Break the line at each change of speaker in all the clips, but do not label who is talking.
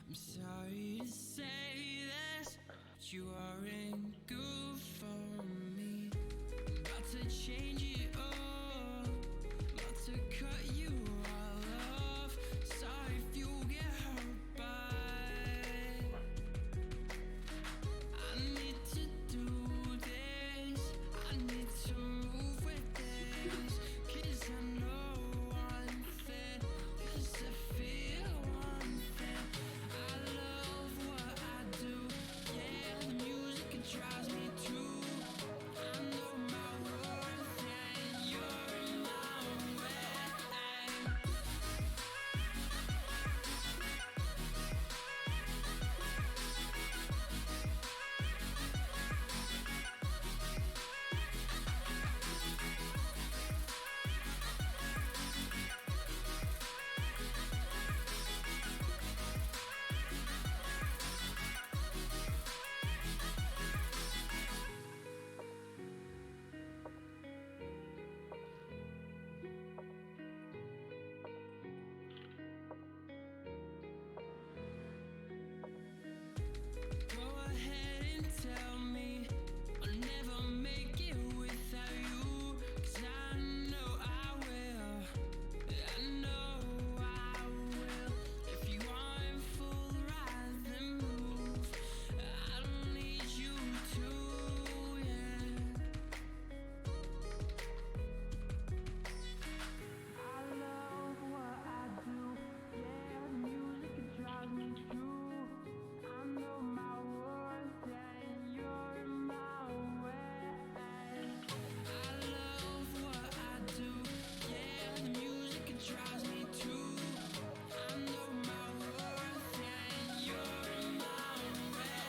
I'm sorry to say this, but you aren't good for me. I'm about to change it all, about to cut you all off. Sorry if you get hurt, but I need to do this. I need to move with this, 'cause I know one thing, 'cause I feel one thing. I love what I do, yeah, the music it drives me through. I know my worth and you're in my way. Go ahead and tell me I'll never make it without you, 'cause I know I will. I know I will. If you aren't full ride, then move. I don't need you to, yeah. I love what I do, yeah, the music it drives me through. I know my worth and you're in my way. I love what I do, yeah, the music it drives me through. I know my worth and you're in my way.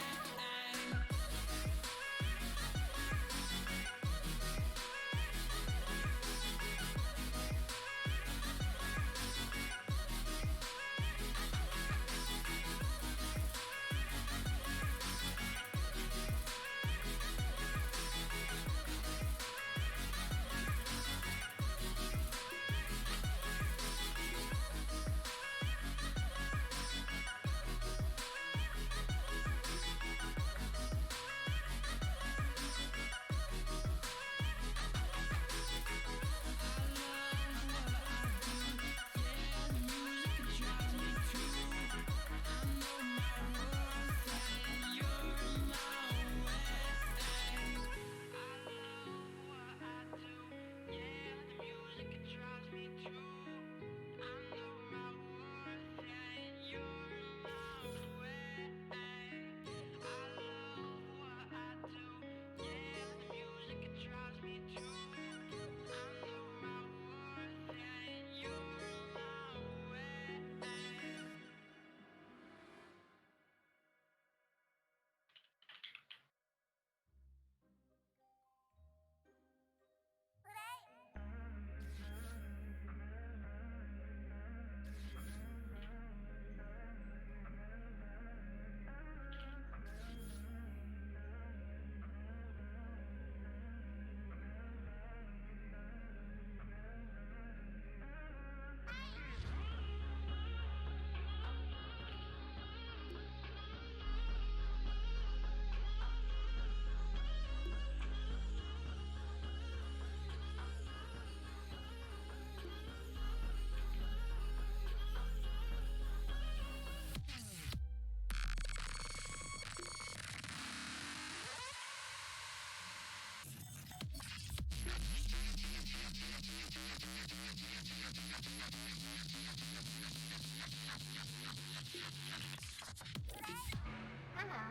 Hello,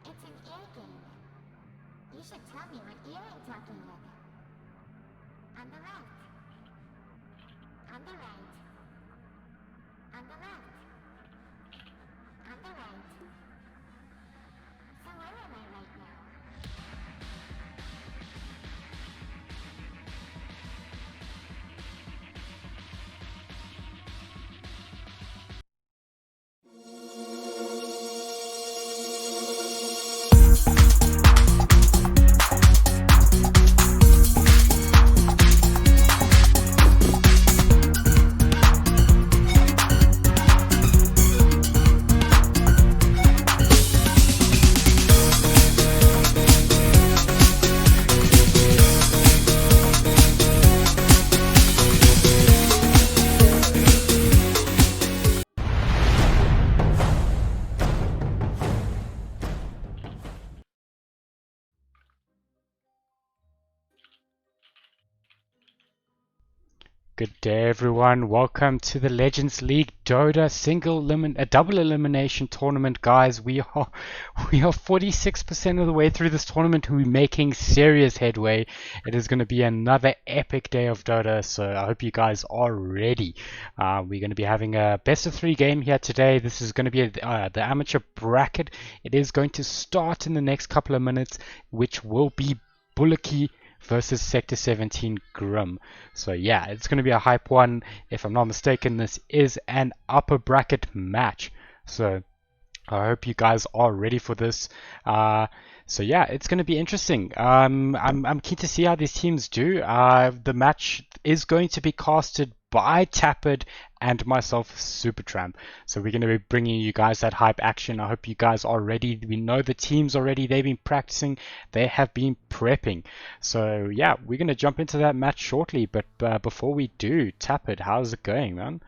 it's an ear game. You should tell me what ear I'm talking in. On the left. On the right. On the left. On the right. So where am I right now?
Good day, everyone. Welcome to the Legends League Dota double elimination tournament, guys. We are 46% of the way through this tournament. We're making serious headway. It is going to be another epic day of Dota, so I hope you guys are ready. We're going to be having a best of 3 game here today. This is going to be the amateur bracket. It is going to start in the next couple of minutes, which will be Bulletjie versus Sector 17 Grim. So yeah, it's going to be a hype one. If I'm not mistaken, this is an upper bracket match. So I hope you guys are ready for this. So yeah, it's going to be interesting. I'm keen to see how these teams do. The match is going to be casted by Tappert and myself, Supertramp. So we're going to be bringing you guys that hype action. I hope you guys are ready. We know the teams already. They've been practicing. They have been prepping. So yeah, we're going to jump into that match shortly. But before we do, Tappert, how's it going, man?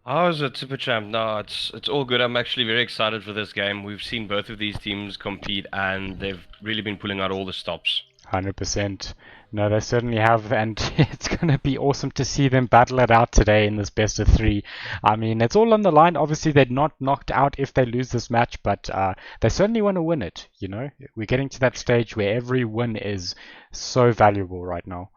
How is it, Superchamp? No, it's all good. I'm actually very excited for this game. We've seen both of these teams compete, and they've really been pulling out all the stops.
100%. No, they certainly have, and it's going to be awesome to see them battle it out today in this best of 3. I mean, it's all on the line. Obviously, they're not knocked out if they lose this match, but they certainly want to win it, you know? We're getting to that stage where every win is so valuable right now.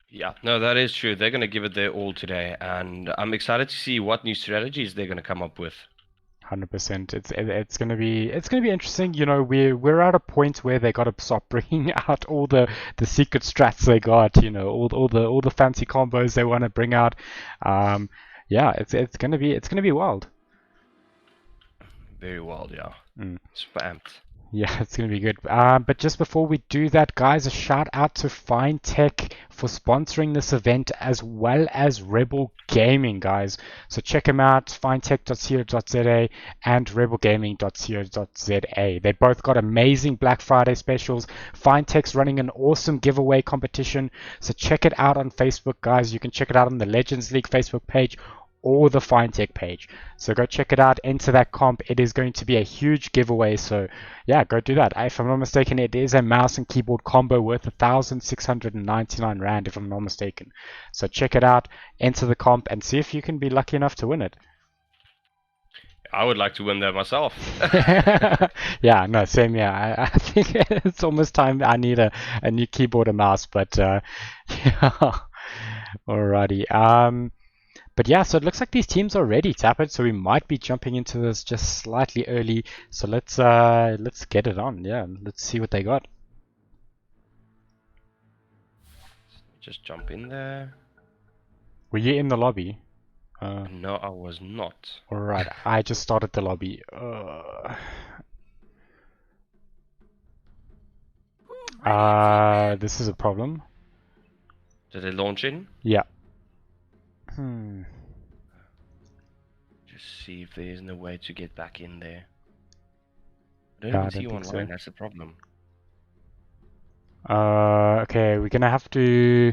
Yeah, no, that is true. They're going to give it their all today, and I'm excited to see what new strategies they're going to come up with.
100%. It's gonna be interesting. You know, we're at a point where they got to start bringing out all the secret strats they got. You know, all the fancy combos they want to bring out. Yeah, it's gonna be wild.
Very wild, yeah. Spamped.
Yeah, it's going to be good. But just before we do that, guys, a shout out to Fine Tech for sponsoring this event, as well as Rebel Gaming, guys. So check them out, finetech.co.za and rebelgaming.co.za. They both got amazing Black Friday specials. Fine Tech's running an awesome giveaway competition, so check it out on Facebook, guys. You can check it out on the Legends League Facebook page or the FineTech page. So go check it out, enter that comp. It is going to be a huge giveaway, so yeah, go do that. If I'm not mistaken, it is a mouse and keyboard combo worth 1,699 Rand, if I'm not mistaken. So check it out, enter the comp, and see if you can be lucky enough to win it.
I would like to win that myself.
Yeah, no, same here. I think it's almost time I need a new keyboard and mouse, but yeah. Alrighty. But yeah, so it looks like these teams are ready, Tappert, so we might be jumping into this just slightly early. So let's get it on. Yeah, let's see what they got.
Just jump in there.
Were you in the lobby?
No, I was not.
Alright, I just started the lobby. This is a problem.
Did they launch in?
Yeah.
Just see if there isn't a way to get back in there. I
No,
don't
I
even see you
don't think
online,
so.
that's the problem.
Okay, we're gonna have to.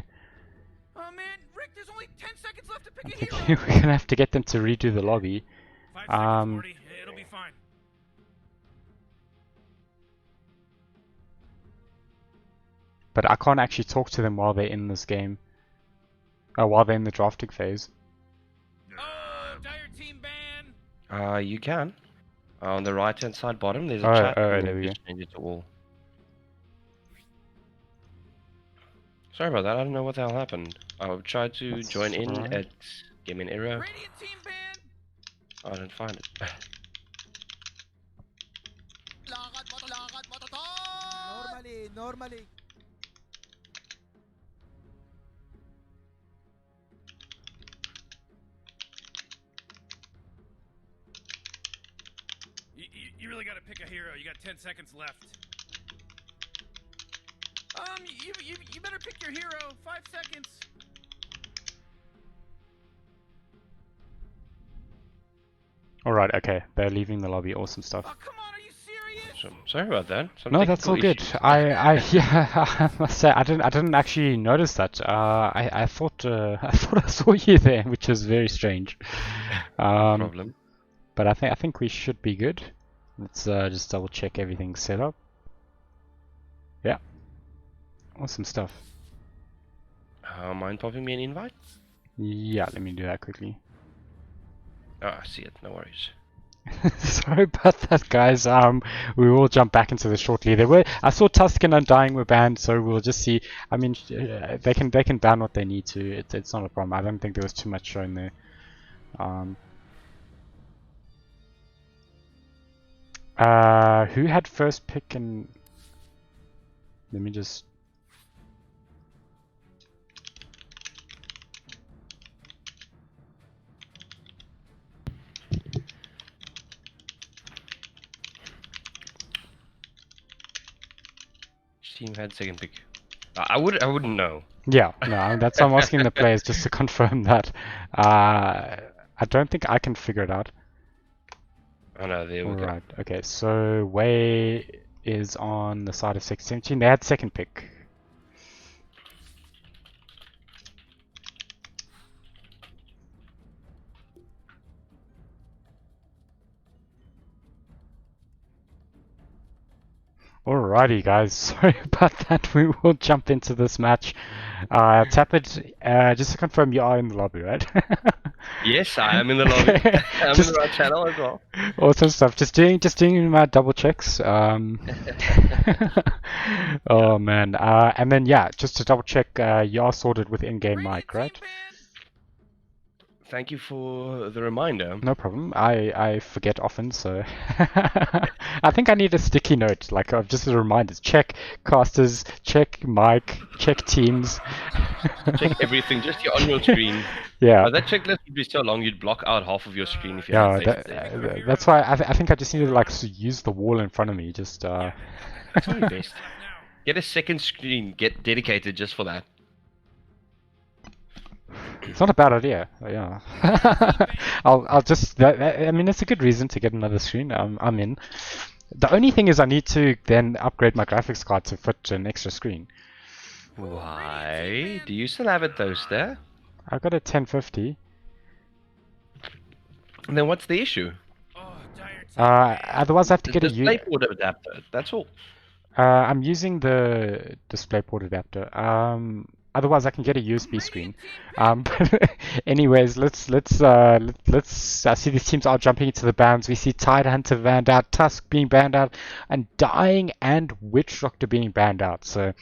Oh man, Rick, there's only 10 seconds left to pick a
I think
hero.
we're gonna have to get them to redo the lobby.
5 seconds, Morty. It'll be fine.
But I can't actually talk to them while they're in this game. While they're in the drafting phase.
Oh, dire team ban.
You can. On the right hand side bottom, there's a
Oh,
chat.
oh,
and
there we
just change it to all. Sorry about that, I don't know what the hell happened. I tried to
That's
join in,
alright.
it gave me an error.
Radiant team ban.
I didn't find it.
Normally.
You really gotta pick a hero. You got 10 seconds left. You better pick your hero. 5 seconds.
Alright, okay. They're leaving the lobby. Awesome stuff.
Oh, come on, are you serious?
So, sorry about that. Some
No, that's all
technical
good.
issues.
Yeah, I must say I didn't actually notice that. I thought I thought I saw you there, which is very strange.
No problem.
But I think we should be good. Let's just double check everything's set up. Yeah. Awesome stuff.
Mind popping me an invite?
Yeah, let me do that quickly.
Oh, I see it. No worries.
Sorry about that, guys. We will jump back into this shortly. I saw Tusk and Undying were banned, so we'll just see. I mean, they can ban what they need to. It's not a problem. I don't think there was too much shown there. Who had first pick? And let me just.
Which team had second pick? I wouldn't know.
Yeah, no, that's why I'm asking the players just to confirm that. I don't think I can figure it out.
Oh no, there we go.
Right. Okay. So Wei is on the side of 617. They had second pick. Alrighty, guys. Sorry about that. We will jump into this match. Tapit, just to confirm, you are in the lobby, right?
Yes, I am in the lobby. I'm in the right channel as well.
Awesome stuff. Just doing my double checks. Oh man. And then yeah, just to double check, you are sorted with in-game mic, right?
Thank you for the reminder.
No problem. I forget often, so I think I need a sticky note, like just a reminder. Check casters, check mic, check teams.
Check everything, just here on your screen.
Yeah.
That checklist would be so long you'd block out half of your screen if you
Yeah,
had to.
that's why I think I just need to like use the wall in front of me. Just
That's probably best. Get a second screen, get dedicated just for that.
It's not a bad idea. Yeah. I'll just. I mean, it's a good reason to get another screen. I'm in. The only thing is, I need to then upgrade my graphics card to fit an extra screen.
Why? Do you still have it though, there?
I've got a 1050.
Then what's the issue?
Otherwise, I have to get a
DisplayPort adapter. That's all.
I'm using the DisplayPort adapter. Otherwise, I can get a USB screen. But anyways, let's see these teams are jumping into the bans. We see Tidehunter banned out, Tusk being banned out, and Dying and Witch Doctor being banned out. So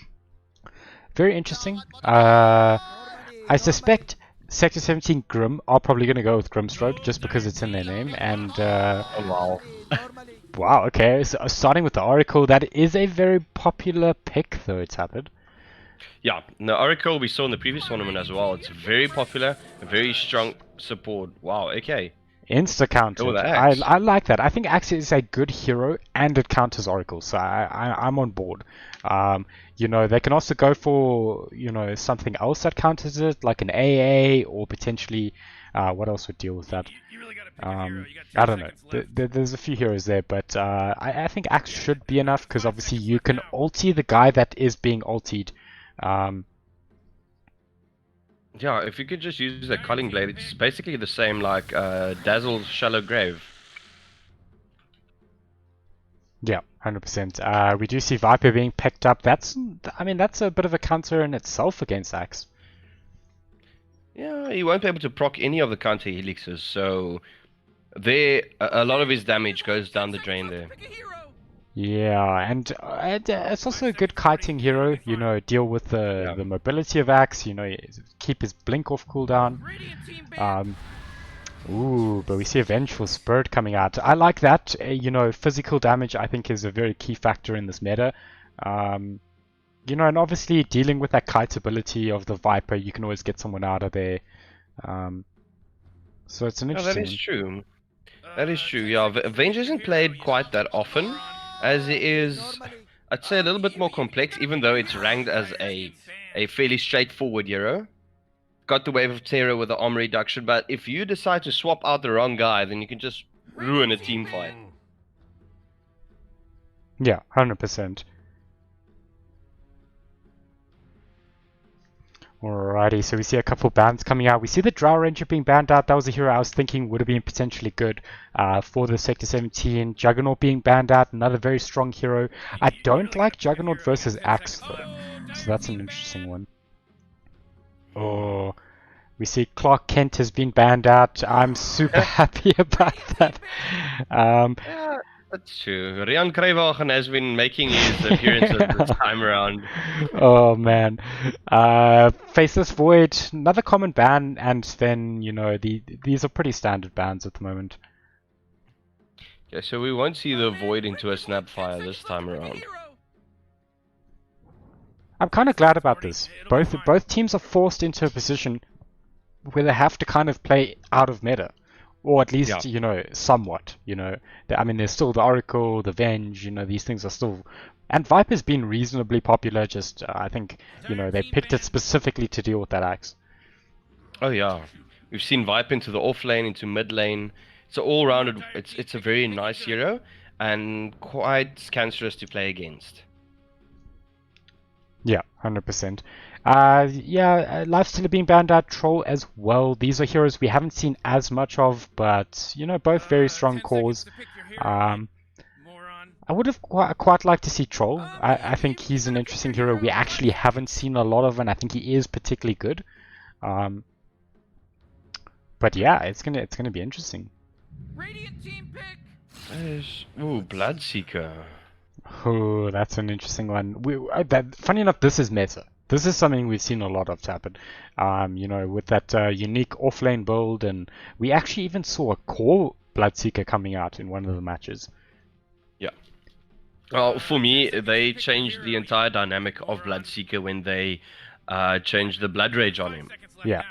very interesting. I suspect Sector 17 Grim are probably going to go with Grimstroke just because it's in their name. And
oh wow.
Wow. Okay. So starting with the Oracle, that is a very popular pick, though. It's happened.
Yeah, the Oracle we saw in the previous tournament as well. It's very popular, very strong support. Wow, okay.
Insta counter. I like that. I think Axe is a good hero and it counters Oracle, so I'm on board. You know, they can also go for, you know, something else that counters it, like an AA or potentially what else would deal with that? I don't know. There's a few heroes there, but I think Axe should be enough because obviously you can ulti the guy that is being ultied.
Yeah, if you could just use a Culling Blade, it's basically the same like Dazzle's Shallow Grave.
Yeah, 100%. We do see Viper being picked up. I mean, that's a bit of a counter in itself against Axe.
Yeah, he won't be able to proc any of the counter helixes, so there a lot of his damage goes down the drain there.
Yeah, and it's also a good kiting hero, you know, deal with the mobility of Axe, you know, keep his blink off cooldown. Ooh, but we see a Vengeful Spirit coming out. I like that, you know, physical damage I think is a very key factor in this meta. You know, and obviously dealing with that kite ability of the Viper, you can always get someone out of there. So it's an interesting...
that is true. That is true, yeah. Venge isn't played quite that often. As it is, I'd say a little bit more complex, even though it's ranked as a fairly straightforward hero. Got the Wave of Terror with the armor reduction, but if you decide to swap out the wrong guy, then you can just ruin a team fight.
Yeah, 100%. Alrighty, so we see a couple bans coming out. We see the Drow Ranger being banned out. That was a hero I was thinking would have been potentially good for the Sector 17. Juggernaut being banned out, another very strong hero. I don't like Juggernaut versus Axe though, so that's an interesting one. Oh, we see Clark Kent has been banned out. I'm super happy about that.
Yeah, that's true. Rian Kruiwagen has been making his appearances this time around.
Oh man. Faceless Void, another common ban, and then these are pretty standard bans at the moment.
Okay, so we won't see the Void into a Snapfire this time around.
I'm kind of glad about this. Both teams are forced into a position where they have to kind of play out of meta, or at least somewhat. I mean, there's still the Oracle, the Venge. These things are still, and Viper's been reasonably popular. Just I think they picked it specifically to deal with that axe.
Oh yeah, we've seen Viper into the off lane, into mid lane. It's an all-rounded. It's a very nice hero and quite cancerous to play against.
Yeah, 100%. Lifestealer being banned out, Troll as well. These are heroes we haven't seen as much of, but both very strong cores. I would have quite liked to see Troll. I think he's an interesting hero we actually haven't seen a lot of, and I think he is particularly good. But yeah, it's gonna be interesting.
Radiant team pick.
Bloodseeker.
Oh, that's an interesting one. Funny enough, this is meta. This is something we've seen a lot of happen. With that unique offlane build, and we actually even saw a core Bloodseeker coming out in one of the matches.
Yeah. Well, for me, they changed the entire dynamic of Bloodseeker when they changed the Blood Rage on him.
Yeah.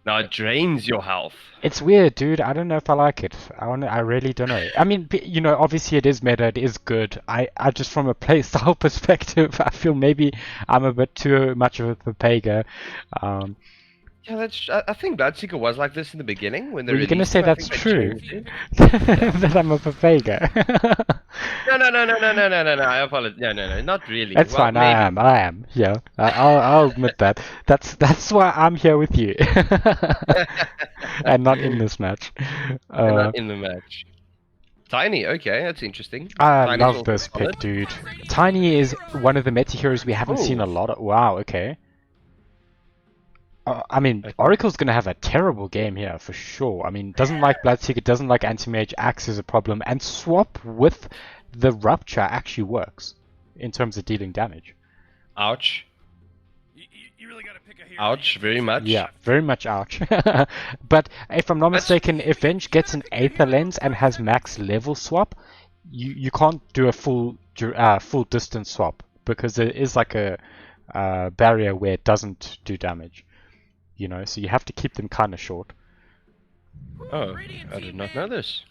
Now it drains your health.
It's weird, dude. I don't know if I like it. I really don't know. I mean, obviously it is meta. It is good. I just from a playstyle perspective, I feel maybe I'm a bit too much of a Papega.
Yeah, I think Bloodseeker was like this in the beginning when they
Were you gonna say that's true?
Yeah.
That I'm a Papega?
No. I apologize. No, not really.
That's fine.
Maybe.
I am. Yeah, I'll admit that. That's why I'm here with you, and not in this match.
Not in the match. Tiny, okay, that's interesting.
I
Tiny's
love
also
this pick,
solid.
dude. Tiny is one of the meta heroes we haven't seen a lot of. Wow, okay. I mean, Oracle's going to have a terrible game here for sure. I mean, doesn't like Bloodseeker, doesn't like Anti-Mage, Axe is a problem, and swap with the Rupture actually works in terms of dealing damage.
Ouch.
You really gotta pick a hero.
Ouch, very much.
Yeah, very much ouch. But if I'm not mistaken, if Venge gets an Aether Lens and has max level swap, you can't do a full distance swap because there is like a barrier where it doesn't do damage. So you have to keep them kind of short.
Oh, I did not know this.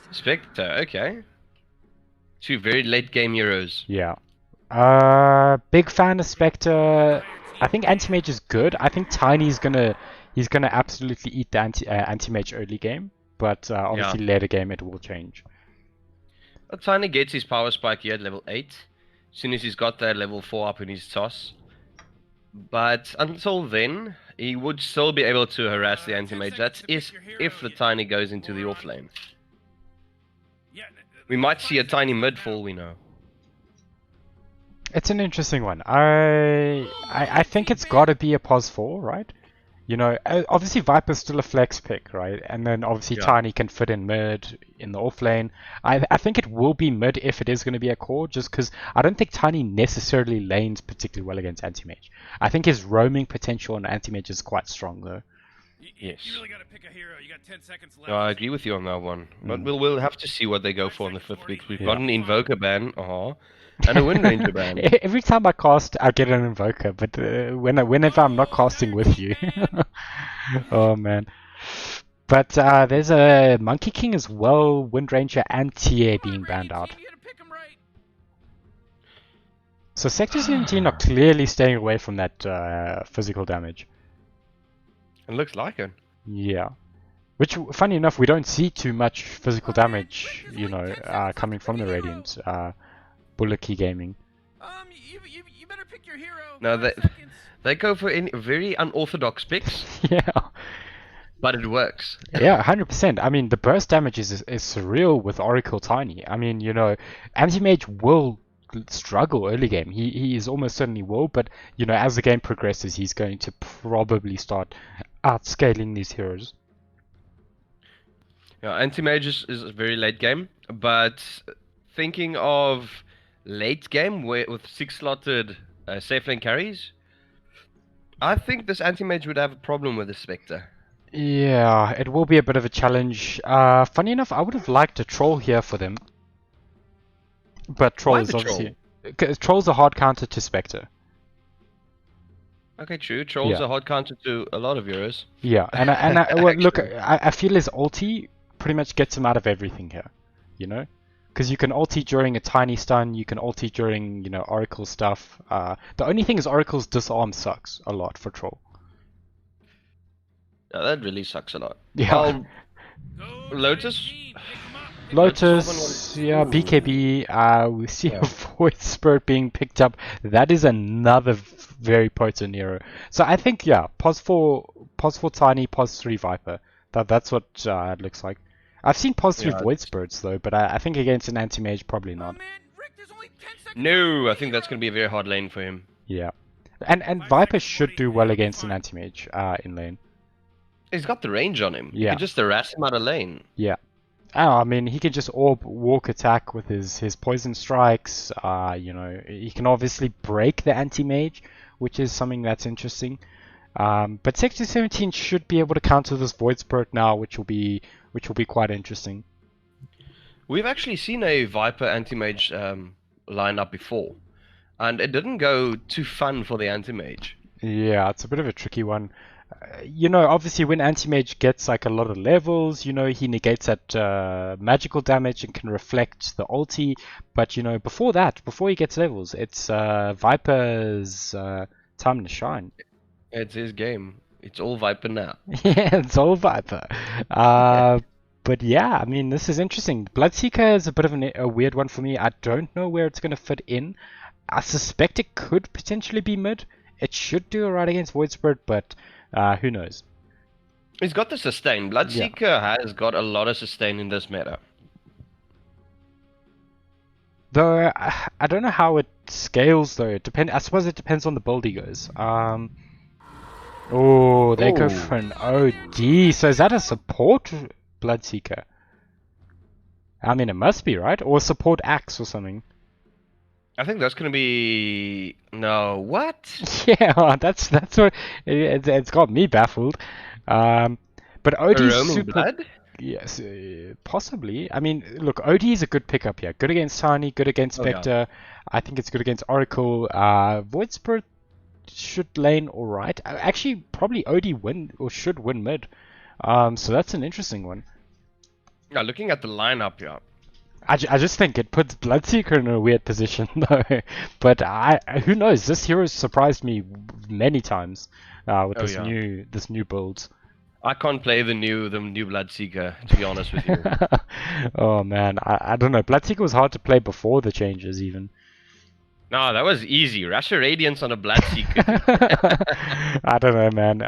Spectre, okay. Two very late game heroes.
Yeah. Big fan of Spectre. I think Anti-Mage is good. I think Tiny's gonna absolutely eat the Anti-Mage early game, but obviously later game it will change.
Well, Tiny gets his power spike here at level 8. As soon as he's got that level 4 up in his toss. But until then, he would still be able to harass the Anti-Mage. That's if the Tiny goes into the off lane. We might see a Tiny mid for all we know.
It's an interesting one. I think it's got to be a pos 4, right? Obviously Viper's still a flex pick, right? And then obviously Tiny can fit in mid in the off lane. I think it will be mid if it is going to be a core, just because I don't think Tiny necessarily lanes particularly well against Anti-Mage. I think his roaming potential on Anti-Mage is quite strong, though.
Yes. You really gotta pick a hero. You got 10 seconds left.
No, I agree with you on that one. But we'll have to see what they go for in the 5th week. We've got an Invoker ban, and a Wind Ranger ban.
Every time I cast, I get an Invoker, but whenever I'm not casting with you. Oh, man. But there's a Monkey King as well, Wind Ranger and TA being banned out. So Sector 17 are clearly staying away from that physical damage.
It looks like it.
Yeah. Which, funny enough, we don't see too much physical damage, coming from the Radiant. Bulletjie Gaming.
You better pick your hero.
No, they go for very unorthodox picks.
Yeah.
But it works.
Yeah, 100%. I mean, the burst damage is surreal with Oracle Tiny. I mean, Anti-Mage will struggle early game. He is almost certainly will, but you know, as the game progresses, he's going to probably start outscaling these heroes.
Yeah, anti-mage is a very late game, but thinking of late game with 6 slotted safe lane carries, I think this anti-mage would have a problem with the Spectre.
Yeah, it will be a bit of a challenge. Funny enough, I would have liked a troll here for them, but troll
Why
is
the
obviously troll's a hard counter to Spectre.
Okay, true. Troll's
Yeah.
a hard counter to a lot of heroes.
Yeah, and well, look,
Actually.
I feel his ulti pretty much gets him out of everything here, you know, because you can ulti during a tiny stun, you can ulti during, you know, Oracle stuff. The only thing is Oracle's disarm sucks a lot for troll.
Yeah, that really sucks a lot.
Yeah.
Well,
Go
Lotus?
Bulletjie, pick 'em up.
Lotus, yeah, BKB, we see
Yeah.
a Void Spirit being picked up. That is another very potent hero. So I think, yeah, pos 4 Tiny, pos 3 Viper. That's what it looks like. I've seen pos 3
Yeah,
Void Spirits though, but I think against an anti-mage probably
Oh
not.
man, Rick, there's only 10 seconds.
No, I think that's going to be a very hard lane for him.
Yeah. And Viper should do well against an anti-mage in lane.
He's got the range on him. You
Yeah.
can just harass him out of lane.
Yeah. Oh, I mean, he can just orb walk attack with his poison strikes. You know, he can obviously break the anti-mage, which is something that's interesting. But Sector 17 should be able to counter this Void Spirit now, which will be quite interesting.
We've actually seen a Viper anti-mage lineup before, and it didn't go too fun for the anti-mage.
Yeah, it's a bit of a tricky one. You know, obviously when anti-mage gets like a lot of levels, you know, he negates that magical damage and can reflect the ulti. But you know, before he gets levels, it's Viper's time to shine.
It's his game. It's all Viper now.
Yeah, it's all Viper. But yeah, I mean, this is interesting. Bloodseeker is a bit of a weird one for me. I don't know where it's going to fit in. I suspect it could potentially be mid. It should do alright against Void Spirit, but who knows?
He's got the sustain. Bloodseeker has got a lot of sustain in this meta.
Though I don't know how it scales though. I suppose it depends on the build he goes. Oh, they go for an OD. So is that a support Bloodseeker? I mean, it must be, right? Or support axe or something.
I think that's going to be... No, what?
Yeah, that's what it's got me baffled. But
A
OD's
roaming
super.
blood?
Yes, possibly. I mean, look, OD is a good pickup here. Good against Tiny, good against
Oh, yeah.
Spectre. I think it's good against Oracle. Void Spirit should lane alright. Actually, probably OD win or should win mid. So that's an interesting one.
Yeah, looking at the lineup here.
I just think it puts Bloodseeker in a weird position though. But who knows? This hero surprised me many times with
Oh, yeah.
this new build.
I can't play the new Bloodseeker, to be honest with you.
Oh man, I don't know. Bloodseeker was hard to play before the changes even.
No, that was easy. Russia Radiance on a Bloodseeker.
I don't know, man.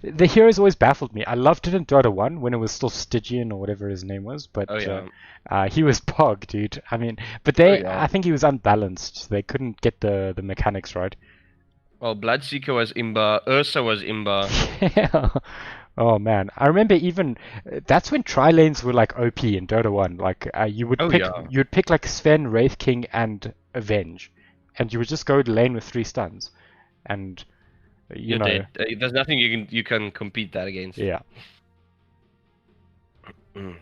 The heroes always baffled me. I loved it in Dota 1 when it was still Stygian or whatever his name was, but
Oh, yeah.
he was pog, dude. I mean, but they,
yeah.
I think he was unbalanced. They couldn't get the mechanics right.
Well, Bloodseeker was Imba, Ursa was Imba.
Yeah. Oh man, I remember even that's when tri-lanes were like OP in Dota 1. Like you would
Oh,
pick
yeah.
you'd pick like Sven, Wraith King, and Avenge, and you would just go to lane with 3 stuns, and you
You're
know,
dead. There's nothing you can compete that against.
yeah.
Mm.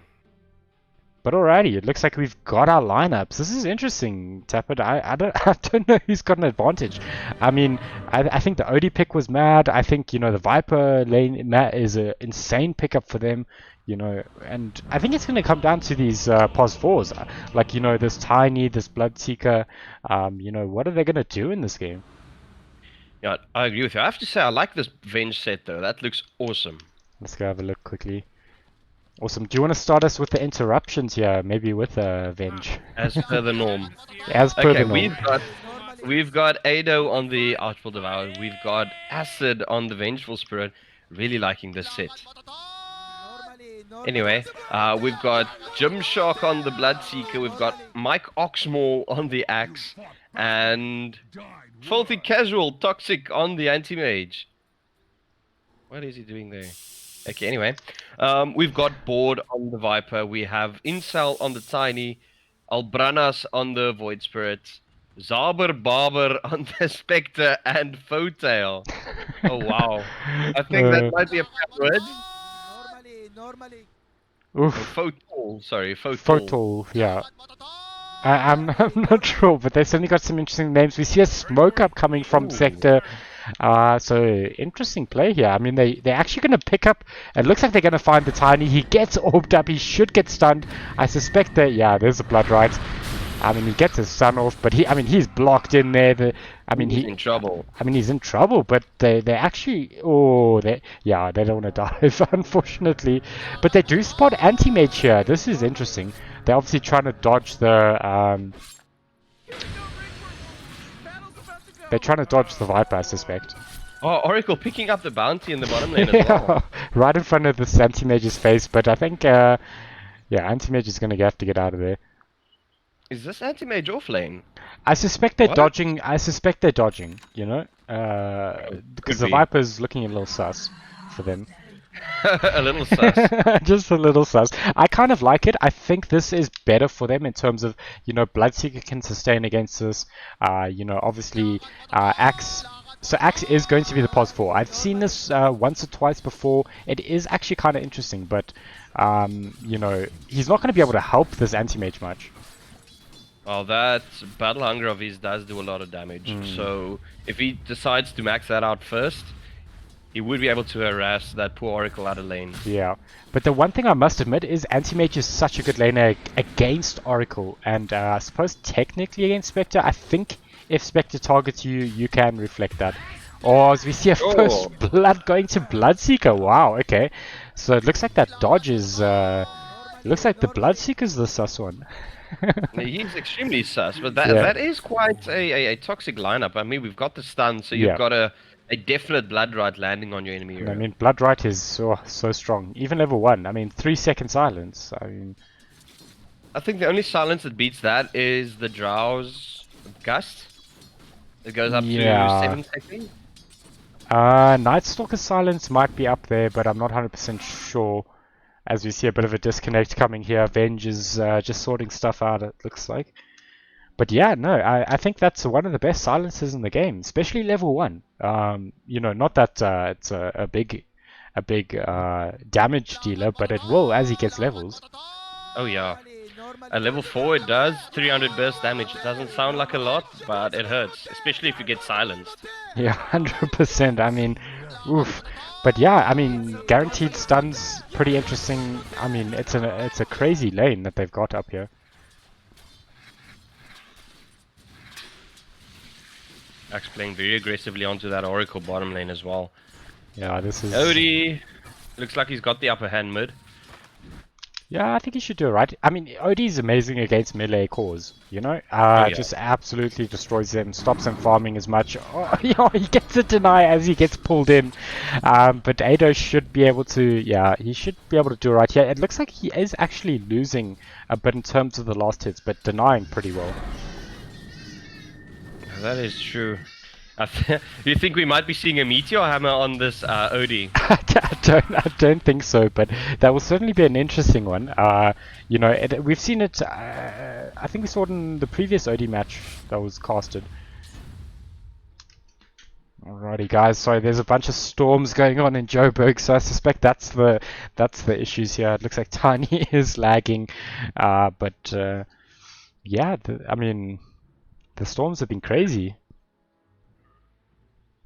But alrighty, it looks like we've got our lineups. This is interesting, Tappet. I don't know who's got an advantage. I mean, I think the OD pick was mad. I think, you know, the Viper lane is an insane pickup for them, you know, and I think it's going to come down to these pos 4s. Like, you know, this Tiny, this Bloodseeker, you know, what are they going to do in this game?
Yeah, I agree with you. I have to say, I like this Venge set though. That looks awesome.
Let's go have a look quickly. Awesome. Do you want to start us with the interruptions here? Maybe with Venge.
As per the norm.
As per
Okay,
the norm.
we've got Ado on the Archfield Devour. We've got Acid on the Vengeful Spirit. Really liking this set. Anyway, we've got Gymshark on the Bloodseeker, we've got Mike Oxmall on the Axe, and Filthy Casual Toxic on the Anti-Mage. What is he doing there? Okay, anyway. We've got Board on the Viper, we have Incel on the Tiny, Albranas on the Void Spirit, Zaber Barber on the Spectre, and Fotail. Oh wow. I think that might be a bad word.
Normally.
Oof.
Fotal, sorry, Fotal.
Photo, yeah. I'm I'm not sure, but they certainly got some interesting names. We see a smoke up coming from
Ooh.
Sector. So interesting play here. I mean, they're actually going to pick up. It looks like they're going to find the Tiny. He gets orbed up. He should get stunned. I suspect that. Yeah, there's a blood right. I mean, he gets his stun off, but he's blocked in there.
He's in trouble.
I mean, he's in trouble, but they actually they don't want to dive, unfortunately. But they do spot anti-mage here. This is interesting. They're obviously trying to dodge the they're trying to dodge the Viper, I suspect.
Oh, Oracle picking up the bounty in the bottom lane as well.
Right in front of this anti-mage's face, but I think anti-mage is going to have to get out of there.
Is this anti-mage off lane?
I suspect they're
What?
dodging. I suspect they're dodging. You know, because the
be.
Viper's looking a little sus for them.
A little sus.
Just a little sus. I kind of like it. I think this is better for them in terms of, Bloodseeker can sustain against this. Obviously, Axe. So Axe is going to be the pos 4. I've seen this once or twice before. It is actually kind of interesting, but he's not going to be able to help this anti-mage much.
Well, that battle hunger of his does do a lot of damage. So if he decides to max that out first, he would be able to harass that poor Oracle out of lane.
Yeah, but the one thing I must admit is Anti-Mage is such a good laner against Oracle, and I suppose technically against Spectre. I think if Spectre targets you, you can reflect that. Or as we see a first blood going to Bloodseeker. Wow, okay. So it looks like that dodge is... looks like the Bloodseeker's the sus one.
He's extremely sus, but that is quite a toxic lineup. I mean, we've got the stun, so you've got a definite blood right landing on your enemy hero.
I mean, blood right is so strong. Even level 1. I mean, 3-second silence.
I think the only silence that beats that is the Drow's Gust. It goes up to 7 seconds.
Night Stalker silence might be up there, but I'm not 100% sure. As we see a bit of a disconnect coming here. Venge is just sorting stuff out, it looks like. But yeah, no, I think that's one of the best silences in the game, especially level 1. Not that it's a big damage dealer, but it will as he gets levels.
Oh yeah. At level 4 it does 300 burst damage. It doesn't sound like a lot, but it hurts, especially if you get silenced.
Yeah, 100%. I mean, oof. But yeah, I mean, guaranteed stuns, pretty interesting. I mean, it's a crazy lane that they've got up here.
Axe playing very aggressively onto that Oracle bottom lane as well.
Yeah, this is...
Odie looks like he's got the upper hand mid.
Yeah, I think he should do it right. I mean, Odie's amazing against melee cores, just absolutely destroys them, stops them farming as much. Oh, he gets a deny as he gets pulled in. But Ado should be able to, he should be able to do it right here. It looks like he is actually losing a bit in terms of the last hits, but denying pretty well.
That is true. You think we might be seeing a meteor hammer on this Odie?
I don't think so, but that will certainly be an interesting one. We've seen it. I think we saw it in the previous Odie match that was casted. Alrighty, guys. Sorry, there's a bunch of storms going on in Joburg, so I suspect that's the issues here. It looks like Tiny is lagging, I mean, the storms have been crazy.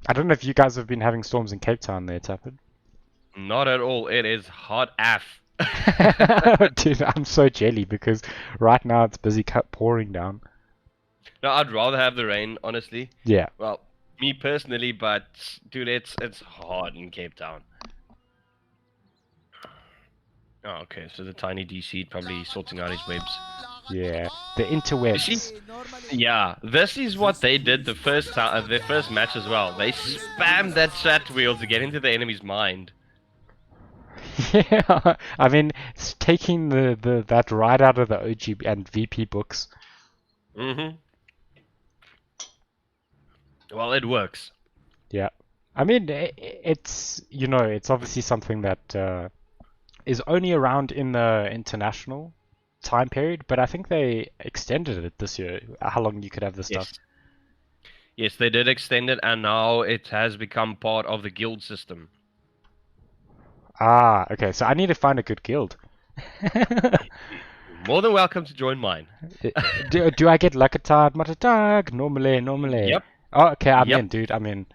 I don't know if you guys have been having storms in Cape Town there, Tappert.
Not at all. It is hot af.
Dude, I'm so jelly because right now it's busy pouring down.
No, I'd rather have the rain, honestly.
Yeah.
Well, me personally, but dude, it's hot in Cape Town. Oh, okay, so the Tiny DC probably sorting out his webs.
Yeah, the interwebs.
Yeah, this is what they did their first match as well. They spammed that chat wheel to get into the enemy's mind.
Yeah, I mean, it's taking the that right out of the OG and VP books.
Mm-hmm. Well, it works.
Yeah, I mean, it's it's obviously something that is only around in the international time period, but I think they extended it this year. How long you could have this stuff?
Yes. Yes, they did extend it, and now it has become part of the guild system.
Ah, okay. So I need to find a good guild.
You're more than welcome to join mine.
Do I get Lakatad, Matatag? Normally.
Yep.
Oh, okay, I'm
Yep.
in, dude. I'm in.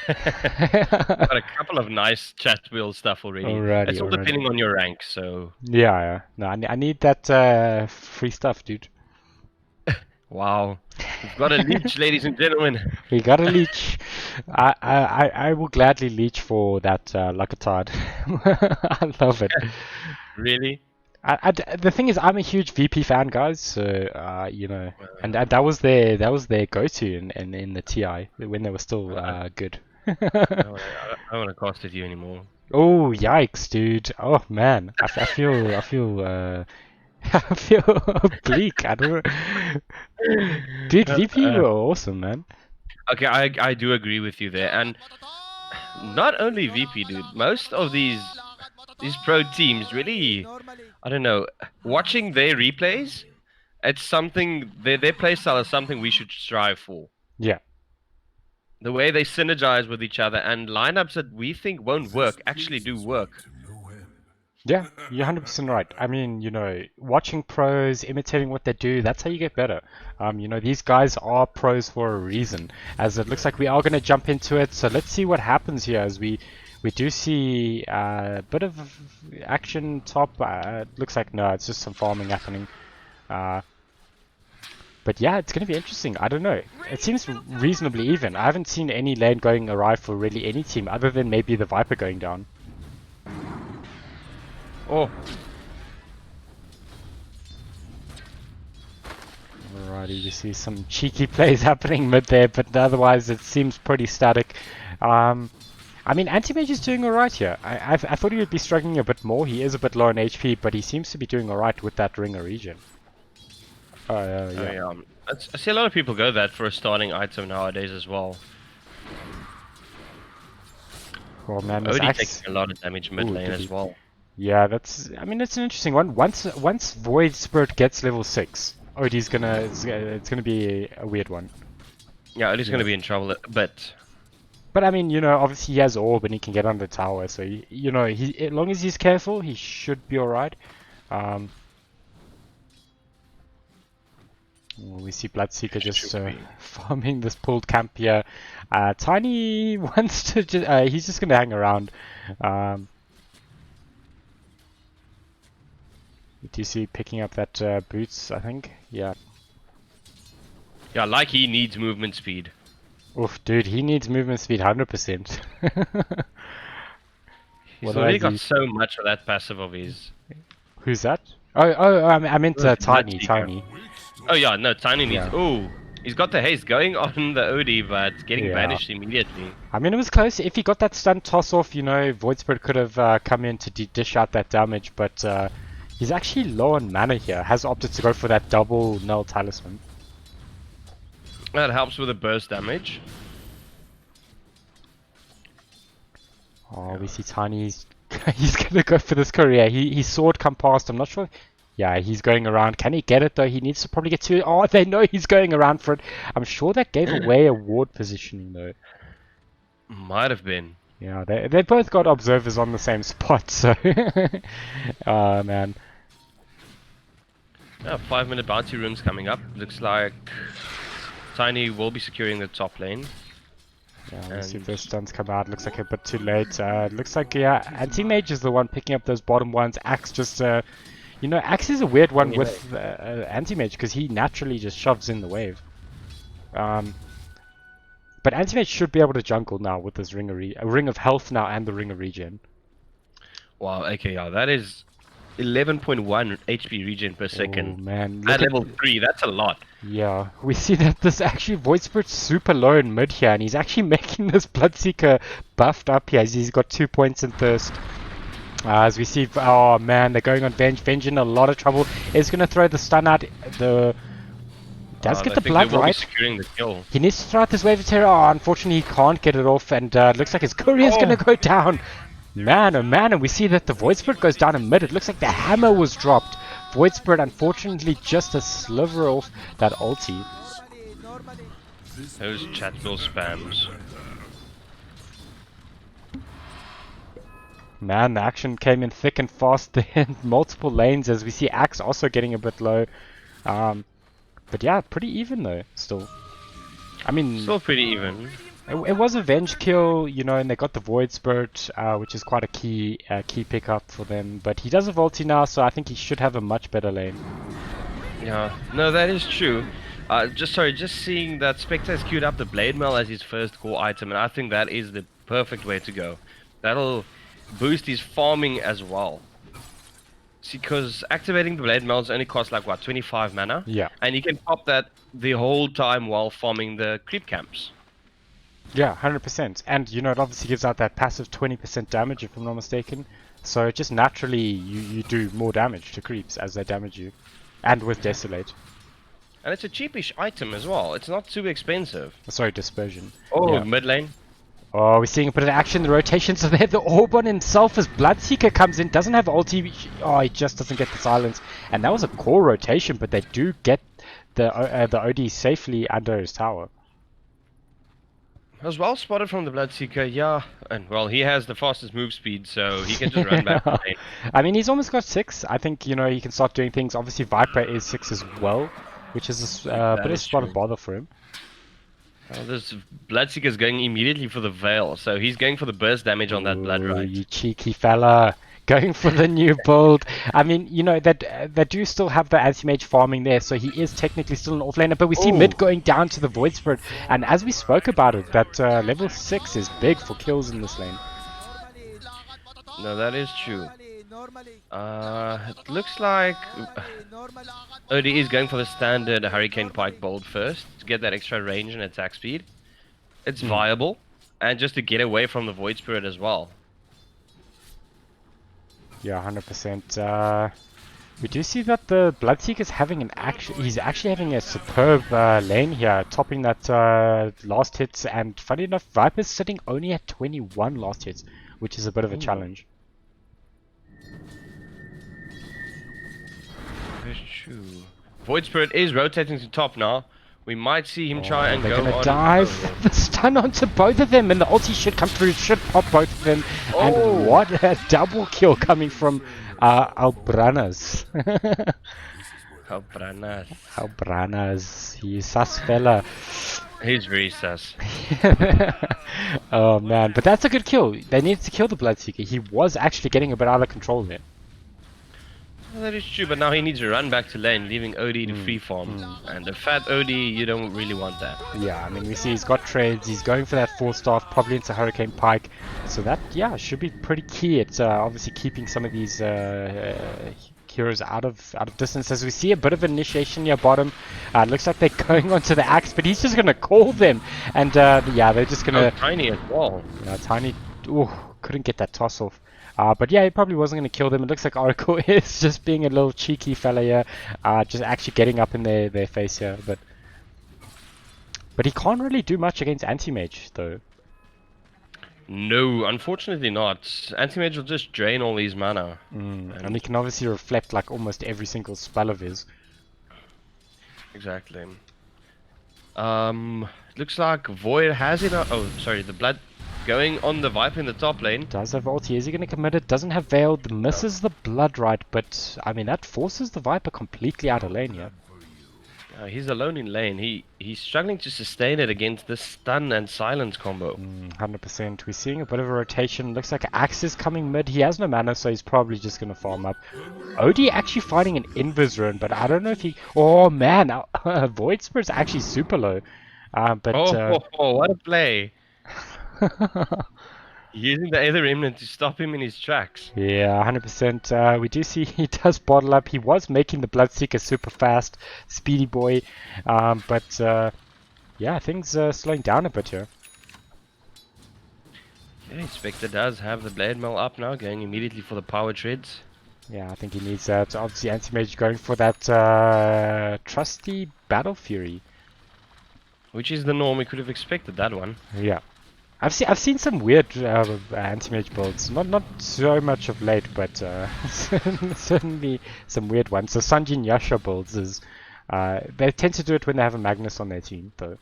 Got a couple of nice chat wheel stuff already.
Alrighty,
It's all
alrighty.
depending on your rank, so
Yeah. No, I need that free stuff, dude.
wow. We've got a leech, ladies and gentlemen.
We got a leech. I will gladly leech for that Lakatad. I love it.
Really?
The thing is, I'm a huge VP fan, guys. So and that was their go-to in the TI when they were still good.
I don't want to cost it you anymore.
Oh, yikes, dude! Oh man, I feel I feel bleak. I don't know. Dude, VP were awesome, man.
Okay, I do agree with you there, and not only VP, dude. Most of these pro teams really, I don't know. Watching their replays, it's something their play style is something we should strive for.
Yeah.
The way they synergize with each other and lineups that we think won't work actually do work.
Yeah, you're 100% right. I mean, watching pros, imitating what they do, that's how you get better. These guys are pros for a reason. As it looks like we are going to jump into it, so let's see what happens here as we do see a bit of action top. Looks like, no, it's just some farming happening. But yeah, it's going to be interesting. I don't know. It seems reasonably even. I haven't seen any lane going awry for really any team other than maybe the Viper going down.
Oh.
Alrighty, we see some cheeky plays happening mid there, but otherwise it seems pretty static. I mean, Anti-Mage is doing alright here. I thought he would be struggling a bit more. He is a bit low on HP, but he seems to be doing alright with that Ringer region. Yeah.
I see a lot of people go that for a starting item nowadays as well.
Well, man, this
Odie
axe...
taking a lot of damage mid lane as well.
Yeah, I mean, it's an interesting one. Once Void Spirit gets level 6, Odie's it's gonna be a weird one.
Yeah, Odie's gonna be in trouble a bit.
But I mean, obviously he has orb and he can get under the tower, so as long as he's careful, he should be alright. We see Bloodseeker just farming this pulled camp here. Tiny wants to he's just gonna hang around. Do you see picking up that boots, I think? Yeah.
Yeah, like he needs movement speed.
Oof, dude, he needs movement speed 100%.
He's already got so much of that passive of his.
Who's that? I meant Tiny.
Oh yeah, no, Tiny needs... Oh, he's got the haste going on the OD, but getting banished immediately.
I mean, it was close. If he got that stun toss off, Void Spirit could have come in to dish out that damage, but he's actually low on mana here. Has opted to go for that double null talisman.
That helps with the burst damage.
Oh, we see Tiny. He's gonna go for this career. He saw it come past. I'm not sure. Yeah, he's going around. Can he get it though? He needs to probably get to it. Oh, they know he's going around for it. I'm sure that gave away a ward positioning though.
Might have been.
Yeah, they both got observers on the same spot, so... Oh, man.
5-minute bounty runes coming up. Looks like Tiny will be securing the top lane.
Yeah, we'll see if those stuns come out. Looks like a bit too late. Looks like, yeah, Anti-Mage is the one picking up those bottom ones. Axe just... Axe is a weird one with Anti-Mage because he naturally just shoves in the wave. But Anti-Mage should be able to jungle now with this Ring of Health now and the Ring of Regen.
Wow, okay, yeah, that is 11.1 HP regen per second.
Oh, man.
At level 3, that's a lot.
Yeah, we see that this actually Void Spirit's super low in mid here, and he's actually making this Bloodseeker buffed up here as he's got 2 points in Thirst. As we see, oh man, they're going on Venge. Venge in a lot of trouble. Is going to throw the stun out. Does get
I
the
think
blood
they will be
right.
securing the kill.
He needs to throw out this wave of terror. Oh, unfortunately, he can't get it off, and looks like his courier's going to go down. Man, oh man, and we see that the Void Spirit goes down in mid. It looks like the hammer was dropped. Void Spirit, unfortunately, just a sliver off that ulti.
Those chat bill spams.
Man, the action came in thick and fast in multiple lanes, as we see Axe also getting a bit low. But yeah, pretty even though, still. I mean,
Still pretty even.
it was a Venge kill, you know, and they got the Void Spirit, which is quite a key pickup for them. But he does have ulti now, so I think he should have a much better lane.
Yeah, no, that is true. Just seeing that Spectre has queued up the Blade Mail as his first core item, and I think that is the perfect way to go. That'll boost his farming as well. See, because activating the Blade Mails only costs like what, 25 mana?
Yeah.
And you can pop that the whole time while farming the creep camps.
Yeah, 100%. And, you know, it obviously gives out that passive 20% damage, if I'm not mistaken. So just naturally, you do more damage to creeps as they damage you. And with Desolate.
And it's a cheapish item as well. It's not too expensive.
Sorry, Dispersion.
Oh,
Yeah.
mid lane.
Oh, we're seeing a bit of action, the rotation. So there, the Orban himself as Bloodseeker comes in, doesn't have ulti. Oh, he just doesn't get the silence. And that was a core rotation, but they do get the OD safely under his tower.
It was well spotted from the Bloodseeker, yeah. And well, he has the fastest move speed, so he can just run back to lane.
I mean, he's almost got 6. I think, you know, he can start doing things. Obviously, Viper is 6 as well, which is a bit of a spot of bother for him.
Well, this Bloodseeker is going immediately for the Veil, so he's going for the burst damage on that Blood
Ooh,
Rite.
you cheeky fella. Going for the new build. I mean, you know, that do still have the anti-mage farming there, so he is technically still an offlaner, but we see mid going down to the Void Spirit, and as we spoke about it, that level 6 is big for kills in this lane.
No, that is true. It looks like OD is going for the standard Hurricane Pike build first to get that extra range and attack speed. It's viable, and just to get away from the Void Spirit as well.
Yeah, 100%. We do see that the Bloodseeker is having he's actually having a superb lane here, topping that last hits, and funny enough, Viper's sitting only at 21 last hits, which is a bit of a challenge.
That's true. Void Spirit is rotating to top now. We might see him try and
They're
go
gonna
on.
dive the stun onto both of them, and the ulti should come through, should pop both of them. And what a double kill coming from Albranas.
Albranas.
Albranas, he's sus fella.
He's very sus.
Oh man, but that's a good kill. They needed to kill the Bloodseeker. He was actually getting a bit out of control there.
Well, that is true, but now he needs to run back to lane, leaving OD to free farm. And the fat OD, you don't really want that.
Yeah, I mean, we see he's got trades, he's going for that 4-staff, probably into Hurricane Pike. So that, yeah, should be pretty key. It's obviously keeping some of these heroes out of distance. As we see a bit of initiation near bottom. It looks like they're going onto the Axe, but he's just going to call them. And yeah, they're just going to...
Oh, Tiny as well.
Yeah, Tiny... Ooh, couldn't get that toss off. But yeah, he probably wasn't going to kill them. It looks like Oracle is just being a little cheeky fella here. Just actually getting up in their face here. But he can't really do much against Anti-Mage, though.
No, unfortunately not. Anti-Mage will just drain all these mana.
And he can obviously reflect like almost every single spell of his.
Exactly. Looks like Void has it. Oh, sorry, the Blood going on the Viper in the top lane.
Does have ulti. Is he going to commit it? Doesn't have Veil. Misses the Blood Rite, but I mean that forces the Viper completely out of lane here.
He's alone in lane. He's struggling to sustain it against the stun and silence combo.
100%. We're seeing a bit of a rotation. Looks like Axe is coming mid. He has no mana, so he's probably just going to farm up. OD actually fighting an Invis rune, but I don't know if he... Oh man, Void Spirit's actually super low. But
what a play. Using the Aether Remnant to stop him in his tracks.
Yeah, 100%. We do see he does bottle up. He was making the Bloodseeker super fast, speedy boy. But yeah, things are slowing down a bit here.
Yeah, Spectre does have the blade mail up now, going immediately for the power treads.
Yeah, I think he needs that. Obviously, Anti-Mage going for that trusty Battle Fury.
Which is the norm, we could have expected that one.
Yeah. I've seen some weird anti-mage builds. Not so much of late, but certainly some weird ones. So Sanjin Yasha builds is they tend to do it when they have a Magnus on their team, though.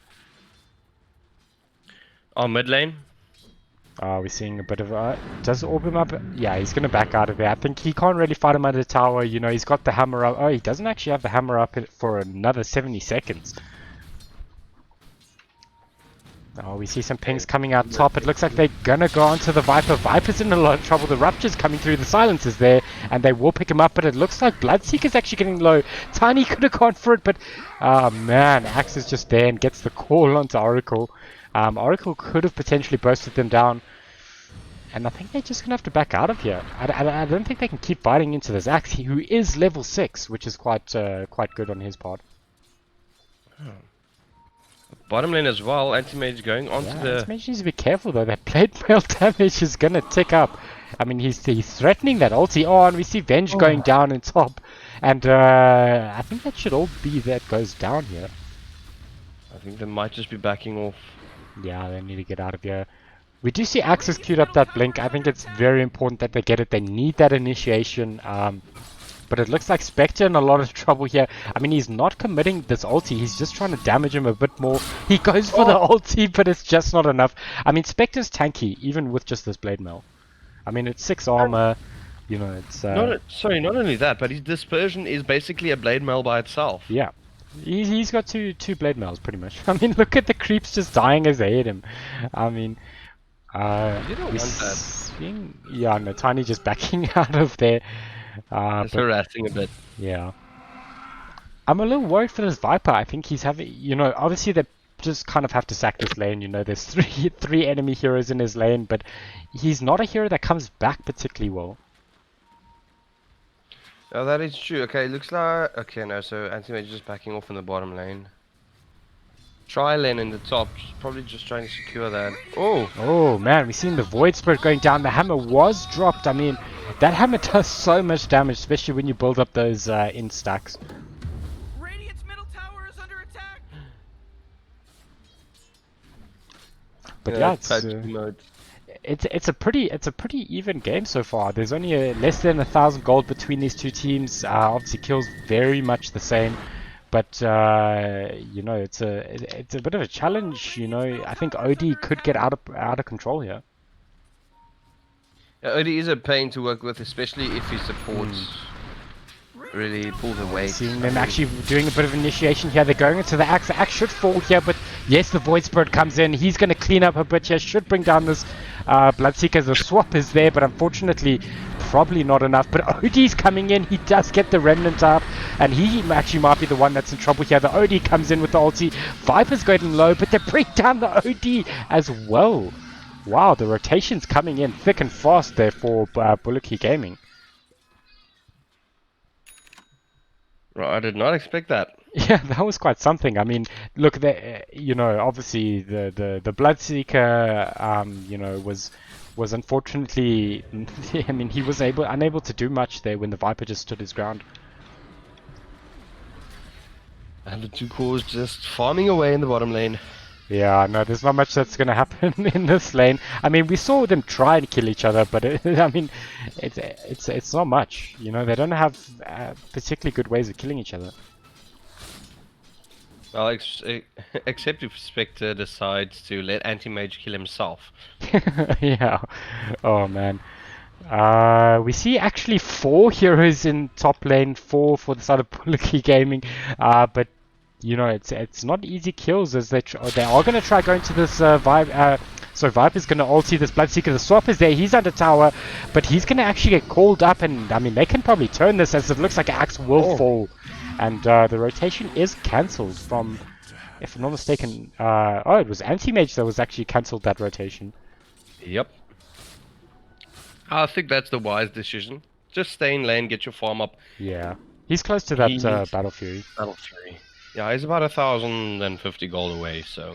Oh, mid lane.
We're seeing a bit of does orb him up? Yeah, he's gonna back out of there. I think he can't really fight him under the tower. You know, he's got the hammer up. Oh, he doesn't actually have the hammer up for another 70 seconds. Oh, we see some pings coming out top. It looks like they're gonna go onto the Viper. Viper's in a lot of trouble. The Rupture's coming through. The Silence is there, and they will pick him up. But it looks like Bloodseeker's actually getting low. Tiny could have gone for it, but man, Axe is just there and gets the call onto Oracle. Oracle could have potentially bursted them down, and I think they're just gonna have to back out of here. I don't think they can keep fighting into this Axe, who is level 6, which is quite good on his part.
Bottom lane as well, Anti-Mage going onto the...
Anti-Mage needs to be careful though, that blade mail damage is gonna tick up. I mean, he's threatening that ulti. Oh, and we see Venge going down in top. And I think that should all be that goes down here.
I think they might just be backing off.
Yeah, they need to get out of here. We do see Axis queued up that blink. I think it's very important that they get it. They need that initiation. But it looks like Spectre in a lot of trouble here. I mean, he's not committing this ulti. He's just trying to damage him a bit more. He goes for the ulti, but it's just not enough. I mean, Spectre's tanky, even with just this blade mail. I mean, it's 6 armor. You know, it's...
not only that, but his dispersion is basically a blade mail by itself.
Yeah. He's got two blade mails, pretty much. I mean, look at the creeps just dying as they hit him. I mean...
you don't want that.
Yeah, no, Tiny just backing out of there.
It's harassing a bit.
Yeah. I'm a little worried for this Viper. I think he's having, you know, obviously they just kind of have to sack this lane. You know, there's three enemy heroes in his lane, but he's not a hero that comes back particularly well.
Oh, that is true. Okay, looks like... Okay, no, so Anti-Mage is just backing off in the bottom lane. Try lane in the top, probably just trying to secure that.
Oh man, we've seen the Void Spirit going down. The hammer was dropped. I mean, that hammer does so much damage, especially when you build up those in stacks.
Radiant's middle tower is under attack.
But yeah, it's a pretty even game so far. There's only less than 1,000 gold between these two teams. Obviously, kills very much the same. But you know, it's a bit of a challenge. You know, I think OD could get out of control here.
Yeah, OD is a pain to work with, especially if his supports really pull the weight.
Seeing them actually doing a bit of initiation here. They're going into the Axe. The Axe should fall here, but yes, the Void Spirit comes in. He's going to clean up a bit here. Should bring down this Bloodseeker. The swap is there, but unfortunately, probably not enough. But OD's coming in. He does get the Remnant up, and he actually might be the one that's in trouble here. The OD comes in with the ulti. Viper's going low, but they bring down the OD as well. Wow, the rotation's coming in thick and fast there for Bulletjie Gaming.
Right, I did not expect that.
Yeah, that was quite something. I mean, look, you know, obviously the Bloodseeker, you know, was unfortunately, I mean, he was unable to do much there when the Viper just stood his ground.
And the two cores just farming away in the bottom lane.
Yeah, no, there's not much that's going to happen in this lane. I mean, we saw them try and kill each other, but I mean, it's not much. You know, they don't have particularly good ways of killing each other.
Well, except if Spectre decides to let Anti-Mage kill himself.
Yeah. Oh man. We see actually 4 heroes in top lane, 4 for the side of Bulletjie Gaming, but you know, it's not easy kills as they are going to try going to this so Viper's going to ulti this Bloodseeker. The swap is there. He's under tower, but he's going to actually get called up, and I mean, they can probably turn this as it looks like Axe will fall, and the rotation is cancelled from, if I'm not mistaken, oh, it was Anti-Mage that was actually cancelled that rotation.
Yep. I think that's the wise decision. Just stay in lane, get your farm up.
Yeah, he's close to that Battle Fury.
Battle Fury. Yeah, he's about 1,050 gold away, so...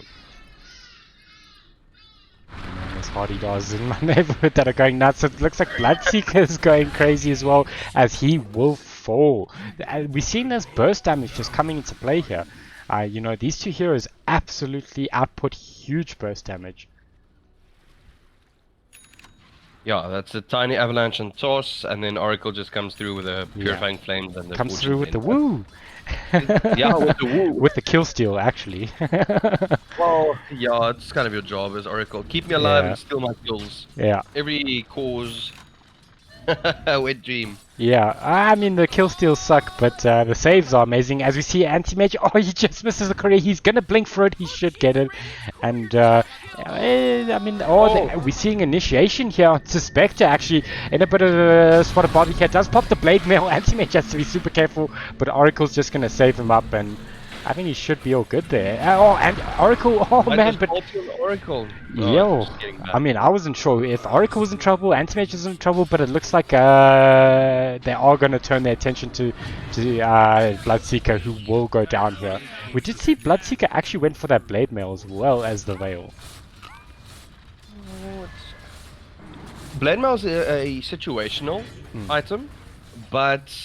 There's party dogs in my neighborhood that are going nuts. It looks like Bloodseeker is going crazy as well, as he will fall. We're seeing this burst damage just coming into play here. You know, these two heroes absolutely output huge burst damage.
Yeah, that's a tiny avalanche and toss, and then Oracle just comes through with a purifying flames and the
Comes
fortune
through with the
blend.
woo!
Yeah, with the woo.
With the kill steal, actually.
Well, yeah, it's kind of your job as Oracle. Keep me alive
Yeah.
and steal my kills.
Yeah.
Every cause. Wet dream.
Yeah, I mean the kill steals suck, but the saves are amazing. As we see Anti-Mage, oh, he just misses the career. He's gonna blink for it. He should get it. And I mean, we're seeing initiation here on Spectre actually in a bit of a spot of body here. Does pop the blade mail. Anti-Mage has to be super careful, but Oracle's just gonna save him up, and I think he should be all good there. Oh, and Oracle, oh man, but
Oracle.
yo, I mean, I wasn't sure if Oracle was in trouble, Anti-Mage was in trouble, but it looks like they are going to turn their attention to Bloodseeker, who will go down here. We did see Bloodseeker actually went for that blade mail as well as the Veil.
Blade mail is a situational item, but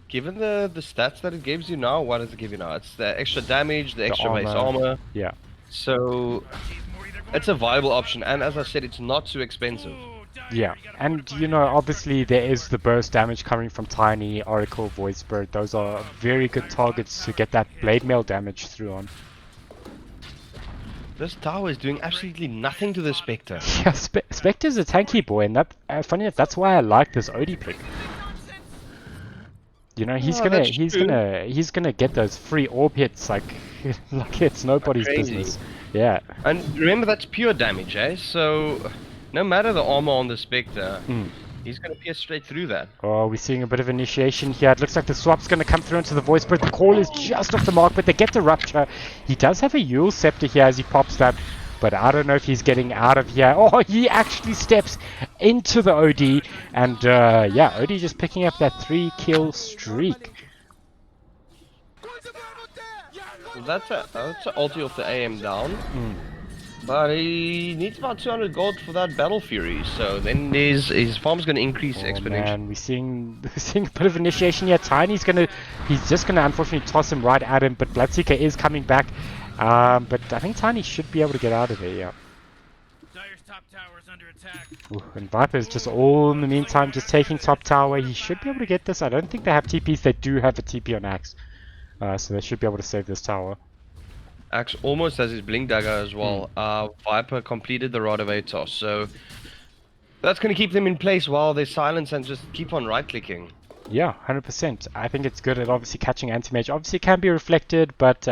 given the stats that it gives you now, what does it give you now? It's the extra damage, the extra base armor.
Yeah.
So it's a viable option, and as I said, it's not too expensive.
Yeah, and you know, obviously there is the burst damage coming from Tiny, Oracle, Void Spirit. Those are very good targets to get that blade mail damage through on.
This tower is doing absolutely nothing to the Spectre.
Yeah, Spectre's a tanky boy, and that funny enough, that's why I like this Odie pick. You know, he's gonna get those free orb hits like it's nobody's business. Yeah.
And remember, that's pure damage, eh? So no matter the armor on the Spectre, he's gonna pierce straight through that.
Oh, we're seeing a bit of initiation here. It looks like the swap's gonna come through into the voice, but the call is just off the mark, but they get the rupture. He does have a Yule Scepter here as he pops that, but I don't know if he's getting out of here. Oh, he actually steps into the OD, and yeah, OD just picking up that 3-kill streak.
That's an ulti of the AM down. But he needs about 200 gold for that Battle Fury, so then his farm's going to increase exponentially.
Man, we're seeing a bit of initiation here. Tiny's just gonna unfortunately toss him right at him, but Bloodseeker is coming back. But I think Tiny should be able to get out of there, yeah.
Dire's top tower is under attack.
Ooh, and Viper's just all in the meantime just taking top tower. He should be able to get this. I don't think they have TPs. They do have a TP on Axe. So they should be able to save this tower.
Axe almost has his Blink Dagger as well. Viper completed the Rod of Atos, so that's going to keep them in place while they silence and just keep on right-clicking.
Yeah, 100%. I think it's good at obviously catching Anti-Mage. Obviously it can be reflected, but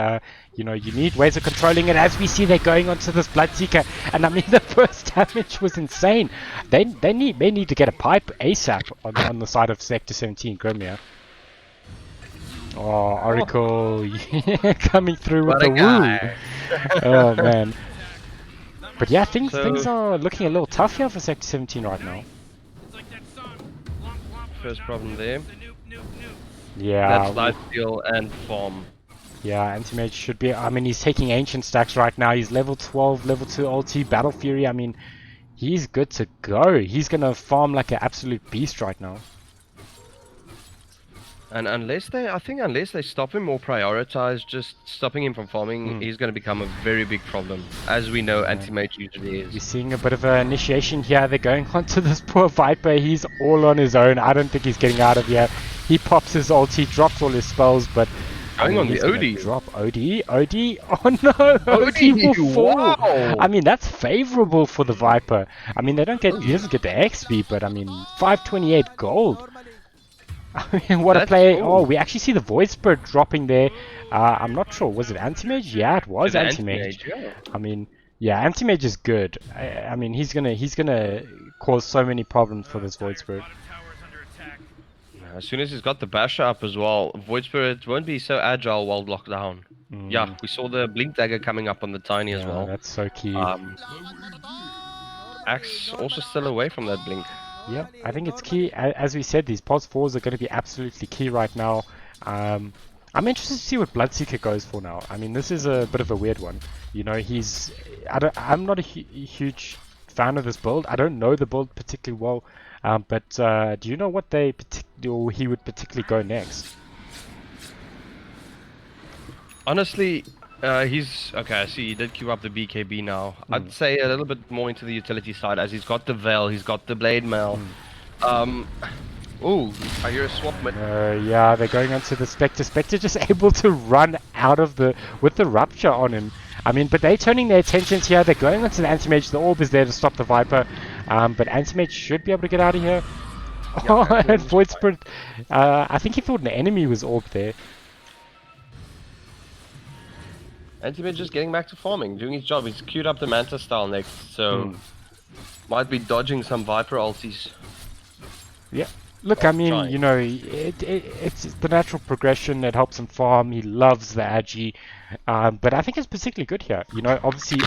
you know, you need ways of controlling it. As we see, they're going onto this Bloodseeker, and I mean the first damage was insane. They may need to get a pipe ASAP on the side of Sector 17 Grimir. Oh, Oracle coming through with the woo. Oh man. But yeah, things are looking a little tough here for Sector 17 right now.
First problem there.
Yeah.
That's life steal and farm.
Yeah, Anti-Mage should be. I mean, he's taking ancient stacks right now. He's level 12, level 2 ulti, Battle Fury. I mean, he's good to go. He's gonna farm like an absolute beast right now.
And unless they stop him or prioritize just stopping him from farming, he's going to become a very big problem, as we know Anti-Mage usually is.
You're seeing a bit of an initiation here. They're going onto this poor Viper. He's all on his own. I don't think he's getting out of here. He pops his ulti, drops all his spells, but
going on the OD.
Drop OD. Oh no! OD will fall.
Wow.
I mean, that's favorable for the Viper. I mean, he doesn't get the XP, but I mean, 528 gold. I mean, what a play.
Cool.
Oh, we actually see the Void Spirit dropping there. I'm not sure. Was it Anti-Mage? Yeah, it was Anti-Mage.
Yeah.
I mean, yeah, Anti-Mage is good. I mean, he's gonna cause so many problems for this Void Spirit.
As soon as he's got the Basher up as well, Void Spirit won't be so agile while locked down. Yeah, we saw the Blink Dagger coming up on the Tiny as well.
That's so key.
Axe also still away from that Blink.
Yeah, I think it's key. As we said, these pos 4s are going to be absolutely key right now. I'm interested to see what Bloodseeker goes for now. I mean, this is a bit of a weird one. You know, I'm not a huge fan of this build. I don't know the build particularly well, but do you know what they or he would particularly go next?
Honestly, he's okay. I see he did queue up the BKB now. I'd say a little bit more into the utility side, as he's got the Veil, he's got the Blade Mail. Ooh, I hear a swap.
Yeah, they're going onto the Spectre. Spectre just able to run out of with the Rupture on him. I mean, but they're turning their attentions here. They're going onto the Anti-Mage. The Orb is there to stop the Viper. But Anti-Mage should be able to get out of here. Oh, and Void Spirit. I think he thought an enemy was orbed there.
Anti-Mage just getting back to farming, doing his job. He's queued up the Manta style next, so might be dodging some Viper ultis.
Yeah. Look, I mean, you know, it's the natural progression that helps him farm. He loves the Agi, but I think it's particularly good here. You know, obviously,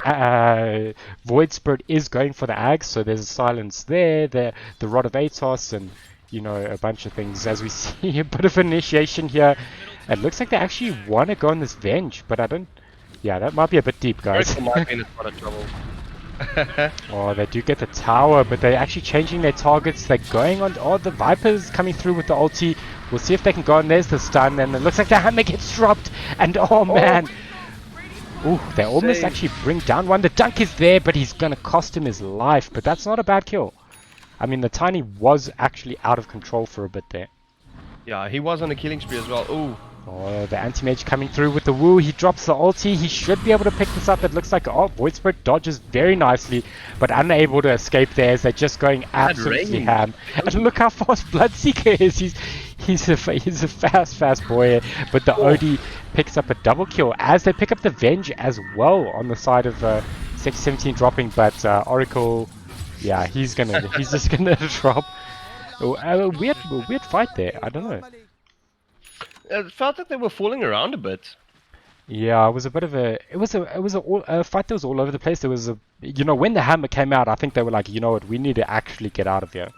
Void Spirit is going for the Ags, so there's a silence there. The Rod of Atos, and you know, a bunch of things. As we see a bit of initiation here, it looks like they actually want to go on this Venge, but I don't. Yeah, that might be a bit deep, guys.
Might be in a lot of trouble.
Oh, they do get the tower, but they're actually changing their targets. They're going on. Oh, the Viper's coming through with the ulti. We'll see if they can go on. There's the stun, and it looks like the hammer gets dropped. And oh man, ooh, they almost actually bring down one. The dunk is there, but he's gonna cost him his life. But that's not a bad kill. I mean, the Tiny was actually out of control for a bit there.
Yeah, he was on a killing spree as well. Ooh.
Oh, the Anti-Mage coming through with the woo. He drops the ulti. He should be able to pick this up. It looks like, oh, Void Spirit dodges very nicely, but unable to escape there as they're just going absolutely ham. And look how fast Bloodseeker is. He's a fast boy. But the OD picks up a double kill as they pick up the Venge as well on the side of 17 dropping. But Oracle, yeah, he's just gonna drop. A weird fight there. I don't know.
It felt like they were falling around a bit.
Yeah, it was a bit of a fight that was all over the place. There was you know, when the hammer came out, I think they were like, you know what, we need to actually get out of here.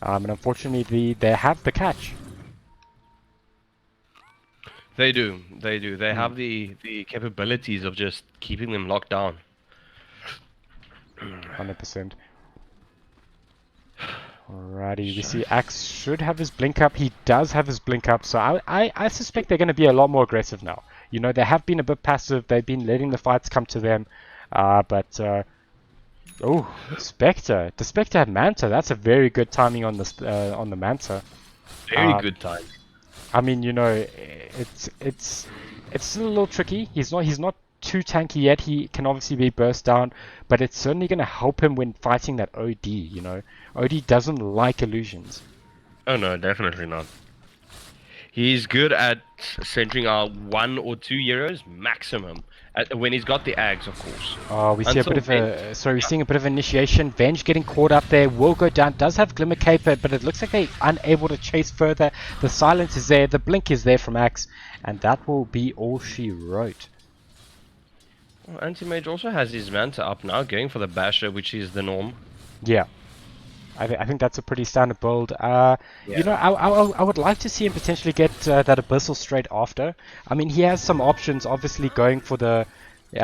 And unfortunately, they have the catch.
They do. They have the capabilities of just keeping them locked down.
100%. Alrighty, we see Axe should have his blink up. He does have his blink up, so I suspect they're going to be a lot more aggressive now. You know, they have been a bit passive. They've been letting the fights come to them. Oh, Spectre. The Spectre had Manta. That's a very good timing on the Manta.
Very good time.
I mean, you know, it's still a little tricky. He's not too tanky yet. He can obviously be burst down, but it's certainly going to help him when fighting that OD, you know. OD doesn't like illusions.
Oh no, definitely not. He's good at centering our 1 or 2 euros maximum, when he's got the Ags, of course.
Oh, we see a bit of we're seeing a bit of initiation. Venge getting caught up there, will go down, does have Glimmer Caper, but it looks like they're unable to chase further. The silence is there, the blink is there from Axe, and that will be all she wrote.
Well, Anti-Mage also has his Manta up now, going for the Basher, which is the norm.
Yeah. I think that's a pretty standard build. You know, I would like to see him potentially get that Abyssal straight after. I mean, he has some options, obviously going for the...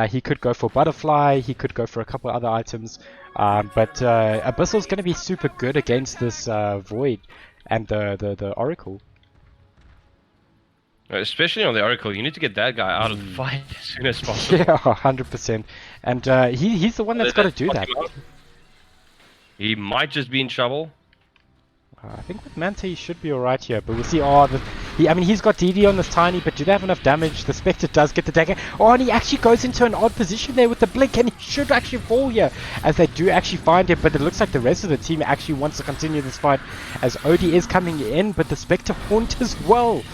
he could go for Butterfly, he could go for a couple other items. But Abyssal's going to be super good against this Void and the Oracle.
Especially on the Oracle, you need to get that guy out of the fight as soon as possible.
Yeah, 100%. And he's the one that's got to do that.
He might just be in trouble.
I think with Manta he should be alright here, but we'll see. Oh, I mean, he's got DD on this Tiny, but do they have enough damage? The Spectre does get the dagger. Oh, and he actually goes into an odd position there with the blink, and he should actually fall here, as they do actually find him, but it looks like the rest of the team actually wants to continue this fight, as OD is coming in, but the Spectre haunt as well.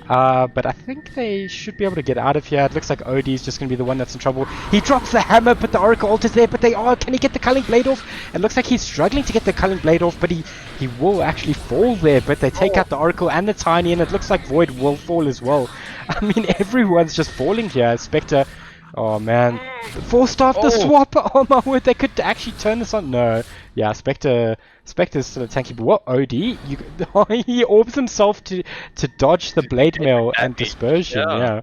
But I think they should be able to get out of here. It looks like OD is just going to be the one that's in trouble. He drops the hammer, but the Oracle ult is there. But can he get the Culling Blade off? It looks like he's struggling to get the Culling Blade off, but he will actually fall there. But they take out the Oracle and the Tiny, and it looks like Void will fall as well. I mean, everyone's just falling here. Spectre, oh man, forced off the swap. Oh my word, they could actually turn this on. No, yeah, Spectre's still a tanky, but what OD? He orbs himself to dodge the Blade Mail and Dispersion, yeah.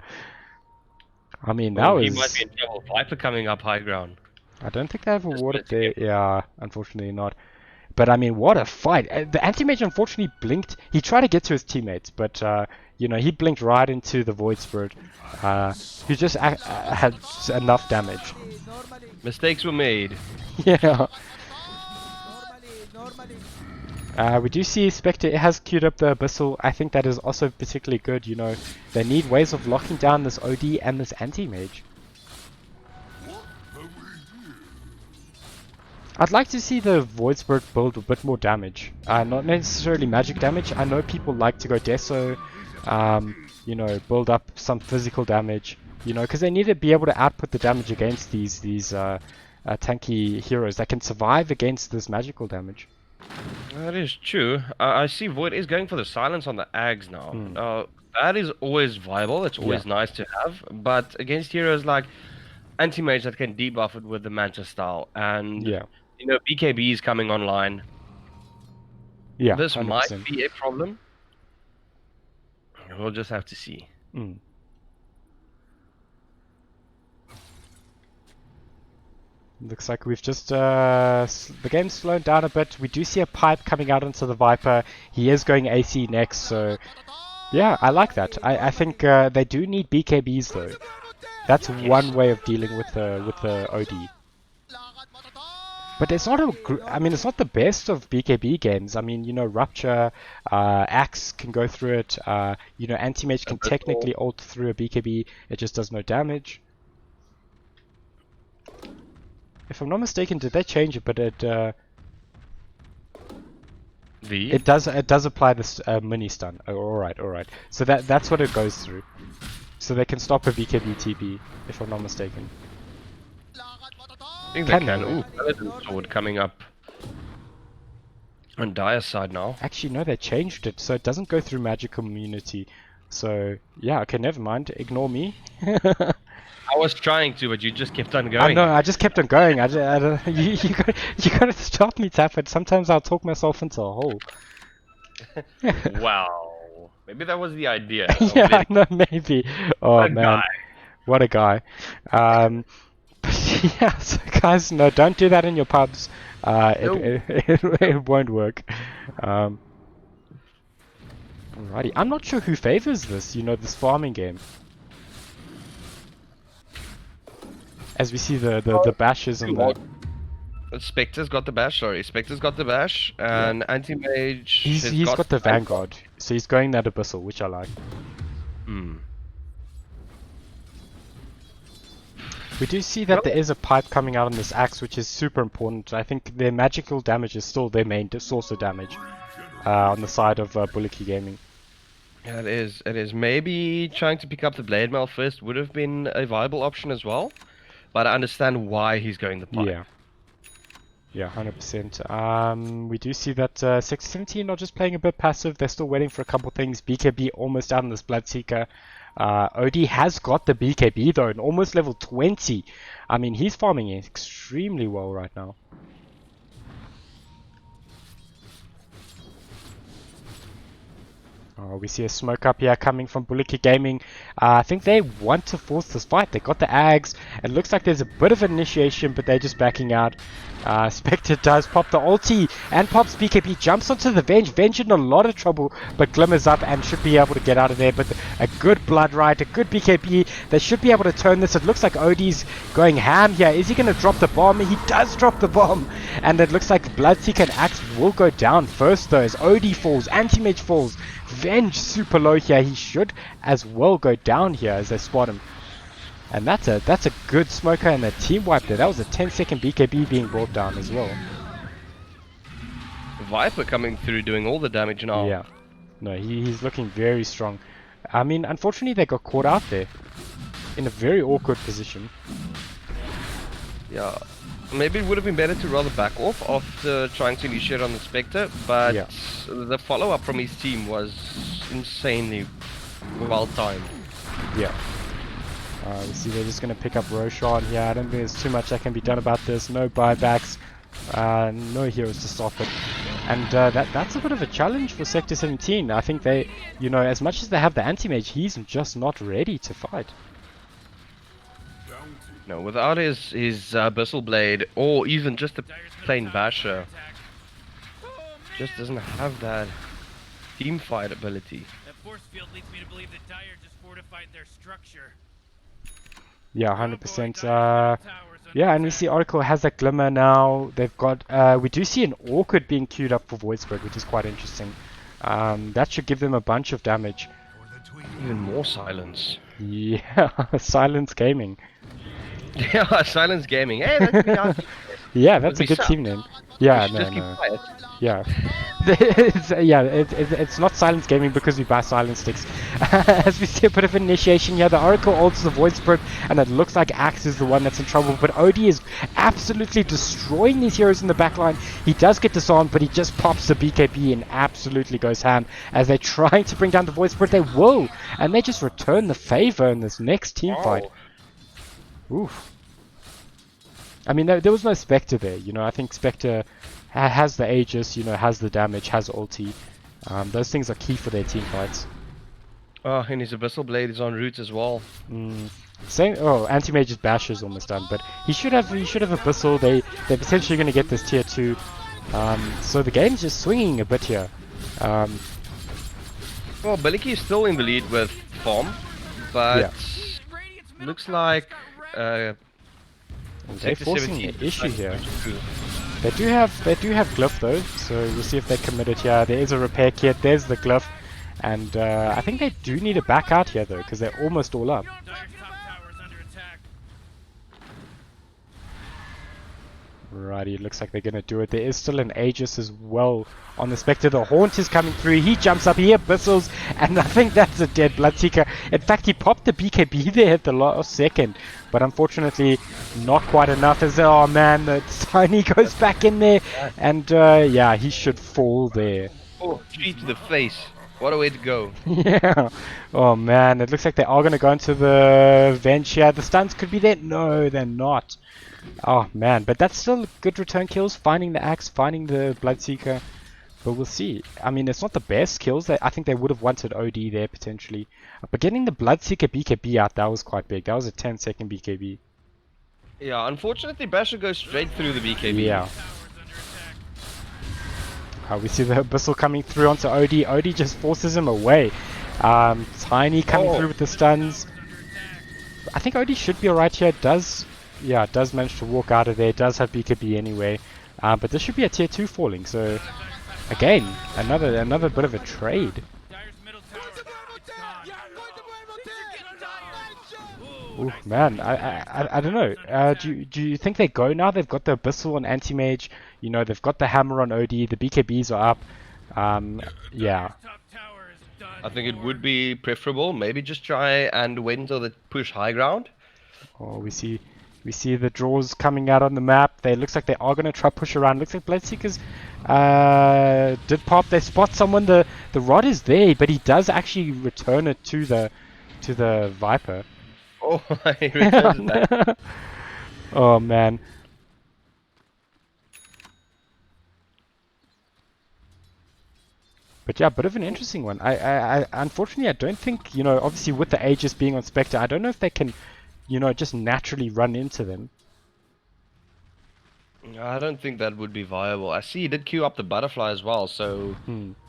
I mean, that was...
He might be in trouble. Viper coming up high ground.
I don't think they have a
Just
ward up
blitzing
there. Yeah, unfortunately not. But I mean, what a fight! The anti-mage unfortunately blinked. He tried to get to his teammates, but you know, he blinked right into the Void Spirit, who just had enough damage.
Mistakes were made.
Yeah.
Normally.
We do see Spectre has queued up the Abyssal. I think that is also particularly good. You know, they need ways of locking down this OD and this anti-mage. I'd like to see the Void Spirit build a bit more damage. Not necessarily magic damage. I know people like to go Deso, you know, build up some physical damage, you know, because they need to be able to output the damage against these tanky heroes that can survive against this magical damage.
That is true. I see Void is going for the silence on the Ags now. That is always viable. It's always nice to have. But against heroes like Anti-Mage that can debuff it with the Manta style, and you know, BKB is coming online.
Yeah,
This
100%.
might be a problem. We'll just have to see.
Looks like we've just the game's slowed down a bit. We do see a pipe coming out into the Viper. He is going AC next, so yeah, I like that. I think they do need BKBs though. That's one way of dealing with the OD. But it's not I mean, it's not the best of BKB games. I mean, you know, Rupture, Axe can go through it. You know, Anti-Mage can technically ult through a BKB. It just does no damage. If I'm not mistaken, did they change it? But it does apply this mini stun. Oh, all right. So that's what it goes through. So they can stop a BKB TP, if I'm not mistaken.
I think they can. Ooh, Paladin Sword coming up on Dire's side now.
Actually, no, they changed it, so it doesn't go through magical immunity. So, yeah, okay, never mind. Ignore me.
I was trying to, but you just kept on
I
going.
know, I just kept on going. You gotta stop me, Taffet. Sometimes I'll talk myself into a hole.
Wow. Maybe that was the idea.
Yeah, no, maybe. Oh,
What a
man.
guy.
What a guy. But yeah, so guys, no, don't do that in your pubs. It won't work. Alrighty, I'm not sure who favors this, you know, this farming game. As we see the bashes and the...
Spectre's got the bash, Spectre's got the bash, and Anti-Mage...
He's got the Vanguard, so he's going that Abyssal, which I like. We do see that there is a pipe coming out on this axe, which is super important. I think their magical damage is still their main source of damage on the side of Bulletjie Gaming.
Yeah, it is. Maybe trying to pick up the Blade Mail first would have been a viable option as well, but I understand why he's going the pipe.
Yeah, 100%. We do see that 617 are just playing a bit passive. They're still waiting for a couple things. BKB almost out on this Bloodseeker. OD has got the BKB though, and almost level 20. I mean, he's farming extremely well right now. We see a smoke up here coming from Bulletjie Gaming. I think they want to force this fight. They got the Ags. It looks like there's a bit of initiation, but they're just backing out. Spectre does pop the ulti and pops BKB, jumps onto the Venge. Venge in a lot of trouble, but glimmers up and should be able to get out of there. But a good blood right, a good BKB. They should be able to turn this. It looks like OD's going ham here. Is he going to drop the bomb? He does drop the bomb. And it looks like Bloodseeker and Axe will go down first though, as OD falls, Anti-Mage falls. Venge super low here. He should as well go down here as they spot him. And that's a good smoker, and the team wiped it. That was a 10-second BKB being brought down as well.
Viper coming through doing all the damage now.
Yeah. No, he's looking very strong. I mean, unfortunately they got caught out there in a very awkward position.
Yeah. Maybe it would have been better to rather back off after trying to initiate on the Spectre, but the follow-up from his team was insanely well timed.
Yeah. We see they're just going to pick up Roshan here. I don't think there's too much that can be done about this. No buybacks, no heroes to stop it. And that's a bit of a challenge for Sector 17. I think they, you know, as much as they have the Anti-Mage, he's just not ready to fight.
No, without his Abyssal Blade, or even just a
Dyer's middle
plain
tower's
Basher,
under attack. Oh,
just
man!
doesn't have that team fight ability.
That force field leads me to believe that Dyer just fortified their structure.
Yeah,
Oh boy,
100%.
Dyer's middle tower's under
Yeah, and we
attack.
see Oracle has that glimmer now. They've got, we do see an Orchid being queued up for Void Spirit, which is quite interesting. That should give them a bunch of damage.
Even more silence.
Yeah, Silence Gaming.
Yeah, Silence Gaming. Hey, that could be our team.
Yeah,
But
that's a
we
good
suck.
team name.
We
Yeah,
should
no,
just keep
no.
quiet.
Yeah. It's not Silence Gaming because we buy Silence Sticks. As we see a bit of initiation here, the Oracle ults the Void Spirit, and it looks like Axe is the one that's in trouble, but Odie is absolutely destroying these heroes in the backline. He does get disarmed, but he just pops the BKB and absolutely goes ham. As they're trying to bring down the Void Spirit, and they just return the favor in this next team fight. Oof. I mean, there was no Spectre there, you know. I think Spectre has the Aegis, you know, has the damage, has ulti. Those things are key for their team fights.
Oh, and his Abyssal Blade is en route as well.
Same. Oh, Anti-Mage's Bash is almost done, but he should have Abyssal. They're potentially going to get this tier 2. So the game's just swinging a bit here.
Well, Bulletjie is still in the lead with Farm, but
Yeah.
Radiant's middle
looks
tower's
like
got
They're
Sector
forcing
17
an issue here.
True.
They do have Glyph though, so we'll see if they commit it here. There is a repair kit. There's the Glyph, and I think they do need a back out here though, because they're almost all up.
Dyer's top tower is under attack.
Righty, it looks like they're going to do it. There is still an Aegis as well on the Spectre. The Haunt is coming through. He jumps up, he abyssals, and I think that's a dead Bloodseeker. In fact, he popped the BKB there at the last second, but unfortunately not quite enough. As oh man, the Tiny goes back in there, and yeah, he should fall there.
Oh, 3 to the face. What a way to go.
Yeah. Oh man, it looks like they are going to go into the Venge here. The stuns could be there. No, they're not. Oh man, but that's still good return kills. Finding the Axe, finding the Bloodseeker. But we'll see. I mean, it's not the best kills. I think they would have wanted OD there potentially. But getting the Bloodseeker BKB out, that was quite big. That was a 10-second BKB.
Yeah, unfortunately, Basher goes straight through the BKB.
Yeah.
Tower's under attack.
We see the Abyssal coming through onto OD. OD just forces him away. Tiny coming through with the stuns. I think OD should be alright here. Does manage to walk out of there. Does have BKB anyway. But this should be a tier 2 falling. So again, another bit of a trade.
Dyer's middle tower.
Ooh, man, I don't know. Do you think they go now? They've got the Abyssal on Anti-Mage. You know, they've got the Hammer on OD. The BKBs are up. Yeah.
Top tower is done.
I think it would be preferable. Maybe just try and wait until they push high ground.
Oh, we see the draws coming out on the map. They looks like they are going to try push around. Looks like Bloodseekers did pop. They spot someone. The rod is there, but he does actually return it to the Viper.
Oh, he returns it back.
Oh man. But yeah, bit of an interesting one. I unfortunately I don't think, you know, obviously with the Aegis being on Spectre, I don't know if they can, you know, just naturally run into them.
I don't think that would be viable. I see he did queue up the butterfly as well, so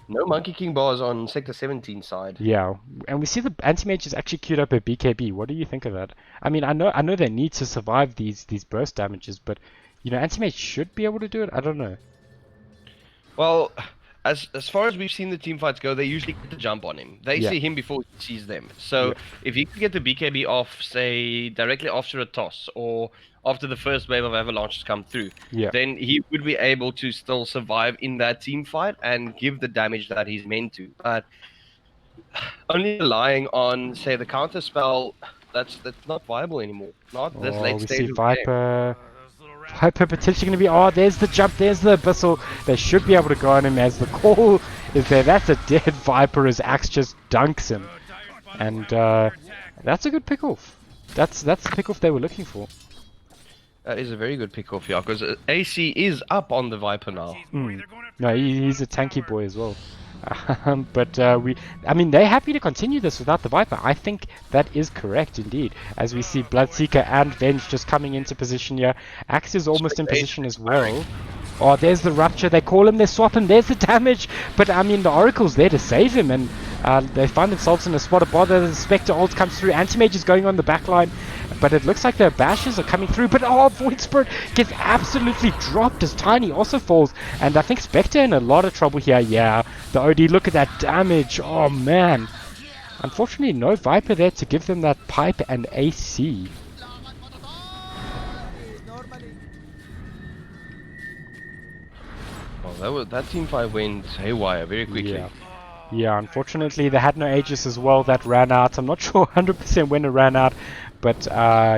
no Monkey King bars on Sector 17 side.
Yeah, and we see the Anti-Mage is actually queued up at BKB. What do you think of that? I mean, I know they need to survive these burst damages, but you know, Anti-Mage should be able to do it. I don't know.
Well, as far as we've seen the team fights go, they usually get the jump on him. They see him before he sees them. So if he could get the BKB off, say, directly after a toss, or after the first wave of avalanches come through, then he would be able to still survive in that team fight and give the damage that he's meant to. But only relying on, say, the counter spell, that's not viable anymore. Not this late
We
stage
see
of the game.
Viper. Viper potentially going to be... Oh, there's the jump. There's the Abyssal. They should be able to go on him as the call is there. That's a dead Viper as Axe just dunks him. And that's a good pick-off. That's the pick-off they were looking for.
That is a very good pick-off, yeah, because AC is up on the Viper now.
No, he's a tanky boy as well. But I mean, they're happy to continue this without the Viper. I think that is correct indeed. As we see Bloodseeker and Venge just coming into position here. Axe is almost in position as well. Oh, there's the Rupture. They call him, they swap him, there's the damage. But I mean, the Oracle's there to save him, and they find themselves in a spot of bother. The Spectre ult comes through. Anti-Mage is going on the back line, but it looks like their bashes are coming through. But oh, Void Spirit gets absolutely dropped as Tiny also falls. And I think Spectre in a lot of trouble here. Yeah, the OD, look at that damage. Oh, man. Unfortunately, no Viper there to give them that pipe and AC.
Well, that team fight went haywire very quickly.
Yeah, unfortunately they had no Aegis as well. That ran out. I'm not sure 100% when it ran out, but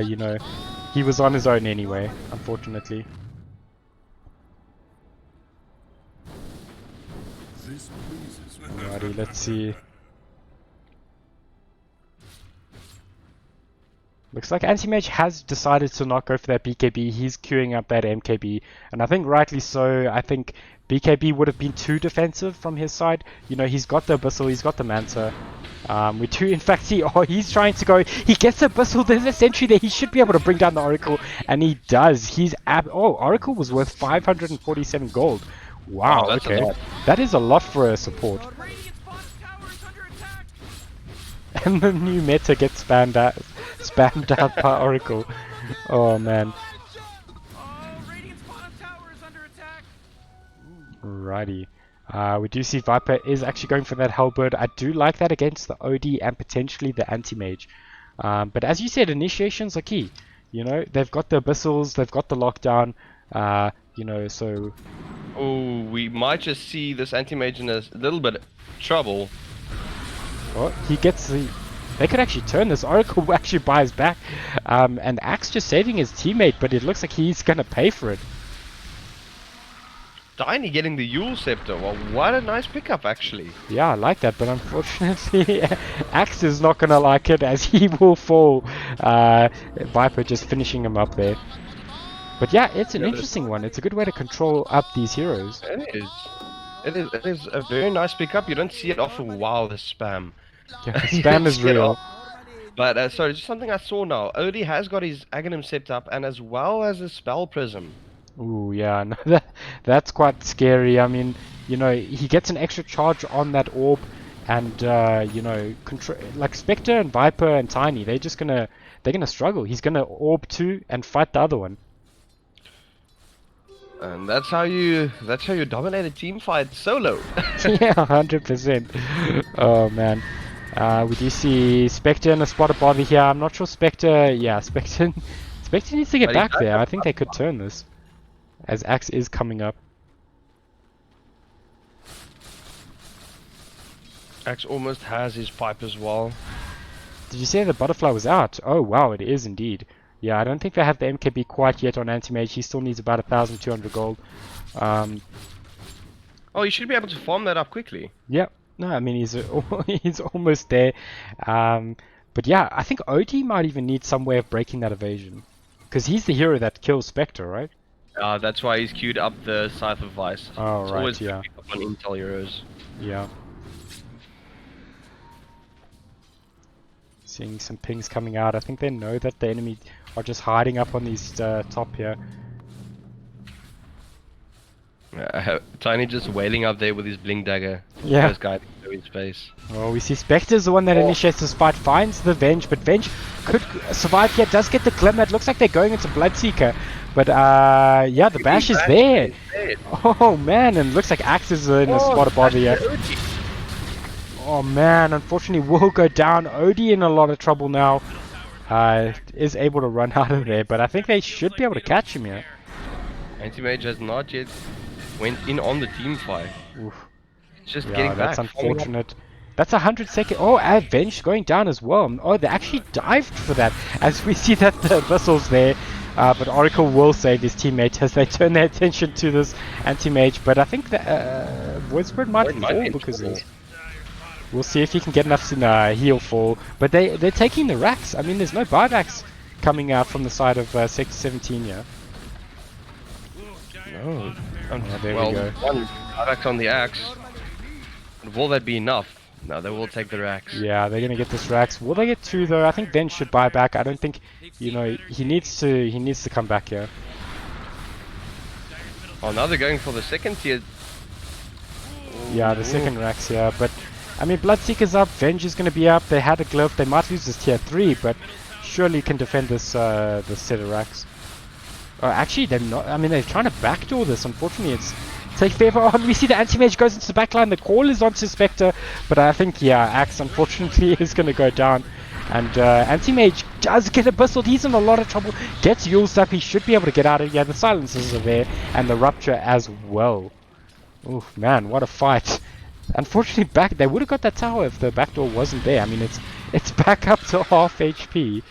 you know, he was on his own anyway, unfortunately. Alrighty, let's see. Looks like Anti-Mage has decided to not go for that BKB. He's queuing up that MKB, and I think rightly so. I think BKB would have been too defensive from his side. You know, he's got the Abyssal, he's got the Manta. We do in fact see, oh, he's trying to go, he gets the Abyssal, there's a sentry there, he should be able to bring down the Oracle, and he does. Oh, Oracle was worth 547 gold. Wow, okay. That is a lot for a support. And the new meta gets spammed out by Oracle. Oh man. Righty. We do see Viper is actually going for that Hellbird. I do like that against the OD and potentially the Anti-Mage. But as you said, initiations are key. You know, they've got the Abyssals, they've got the lockdown. You know, so...
Oh, we might just see this Anti-Mage in a little bit of trouble.
Oh, he gets the... They could actually turn this. Oracle actually buys back. And Axe just saving his teammate, but it looks like he's going to pay for it.
Tiny getting the Yule Scepter. Well, what a nice pickup, actually.
Yeah, I like that, but unfortunately, Axe is not going to like it as he will fall. Viper just finishing him up there. But yeah, it's an interesting one. It's a good way to control up these heroes.
It is. It is a very nice pickup. You don't see it often. Wow, the spam.
Yeah, spam is real.
But sorry, just something I saw now. Odie has got his Aghanim Sept up, and as well as a Spell Prism.
Ooh, yeah, no, that's quite scary. I mean, you know, he gets an extra charge on that orb, and you know, like Spectre and Viper and Tiny, they're gonna struggle. He's gonna orb 2 and fight the other one.
And that's how you dominate a team fight solo.
Yeah, 100%. Oh man. We do see Spectre in a spot of bother here. I'm not sure Spectre. Yeah, Spectre needs to get back there. I think they could turn this, as Axe is coming up.
Axe almost has his pipe as well.
Did you say the butterfly was out? Oh wow, it is indeed. Yeah, I don't think they have the MKB quite yet on Anti-Mage. He still needs about 1,200 gold.
Oh, you should be able to farm that up quickly.
Yep. No, I mean, he's almost there. But yeah, I think OD might even need some way of breaking that evasion. Because he's the hero that kills Spectre, right?
That's why he's queued up the Scythe of Vice.
Oh,
it's
right,
always
yeah.
Up on Intel heroes.
Yeah. Seeing some pings coming out. I think they know that the enemy are just hiding up on these top here.
Tiny just wailing up there with his bling dagger.
Yeah.
First guy to in space.
Oh, we see Spectre's the one that initiates this fight, finds the Venge, but Venge could survive here, does get the Glimmer. It looks like they're going into Bloodseeker. But yeah, the bash is there. Oh man, and looks like Axe is in a spot of bother here. Oh man, unfortunately will go down. Odie in a lot of trouble now. Is able to run out of there, but I think they should be able to catch him here.
Anti-Mage has not yet went in on the team fight.
Oof.
It's just
Yeah,
getting
that's
back.
unfortunate. That's 100-second. Oh, Avenge going down as well. Oh, they actually dived for that. As we see that the Abyssals there. But Oracle will save his teammate as they turn their attention to this Anti-Mage. But I think that Void Spirit might fall because of this. We'll see if he can get enough to heal fall. But they're taking the racks. I mean, there's no buybacks coming out from the side of Sector 17 here.
No.
Oh, there
well,
we go.
one buyback on the Axe. Will that be enough? No, they will take the racks.
Yeah, they're gonna get this racks. Will they get 2 though? I think Ben should buy back. I don't think, you know, he needs to come back here.
Oh, now they're going for the second tier.
Yeah, the second racks here, but I mean, Bloodseeker's up, Venge is gonna be up. They had a glyph. They might lose this tier 3, but surely can defend this this set of racks. Oh, actually, they're not. I mean, they're trying to backdoor this. Unfortunately, it's take favor on. We see the anti-mage goes into the backline. The call is onto Spectre, but I think, yeah, Axe unfortunately is going to go down. And anti-mage does get abyssaled. He's in a lot of trouble. Gets used up. He should be able to get out of here. The silences are there, and the rupture as well. Oof, man, what a fight. Unfortunately, they would have got that tower if the backdoor wasn't there. I mean, it's back up to half HP.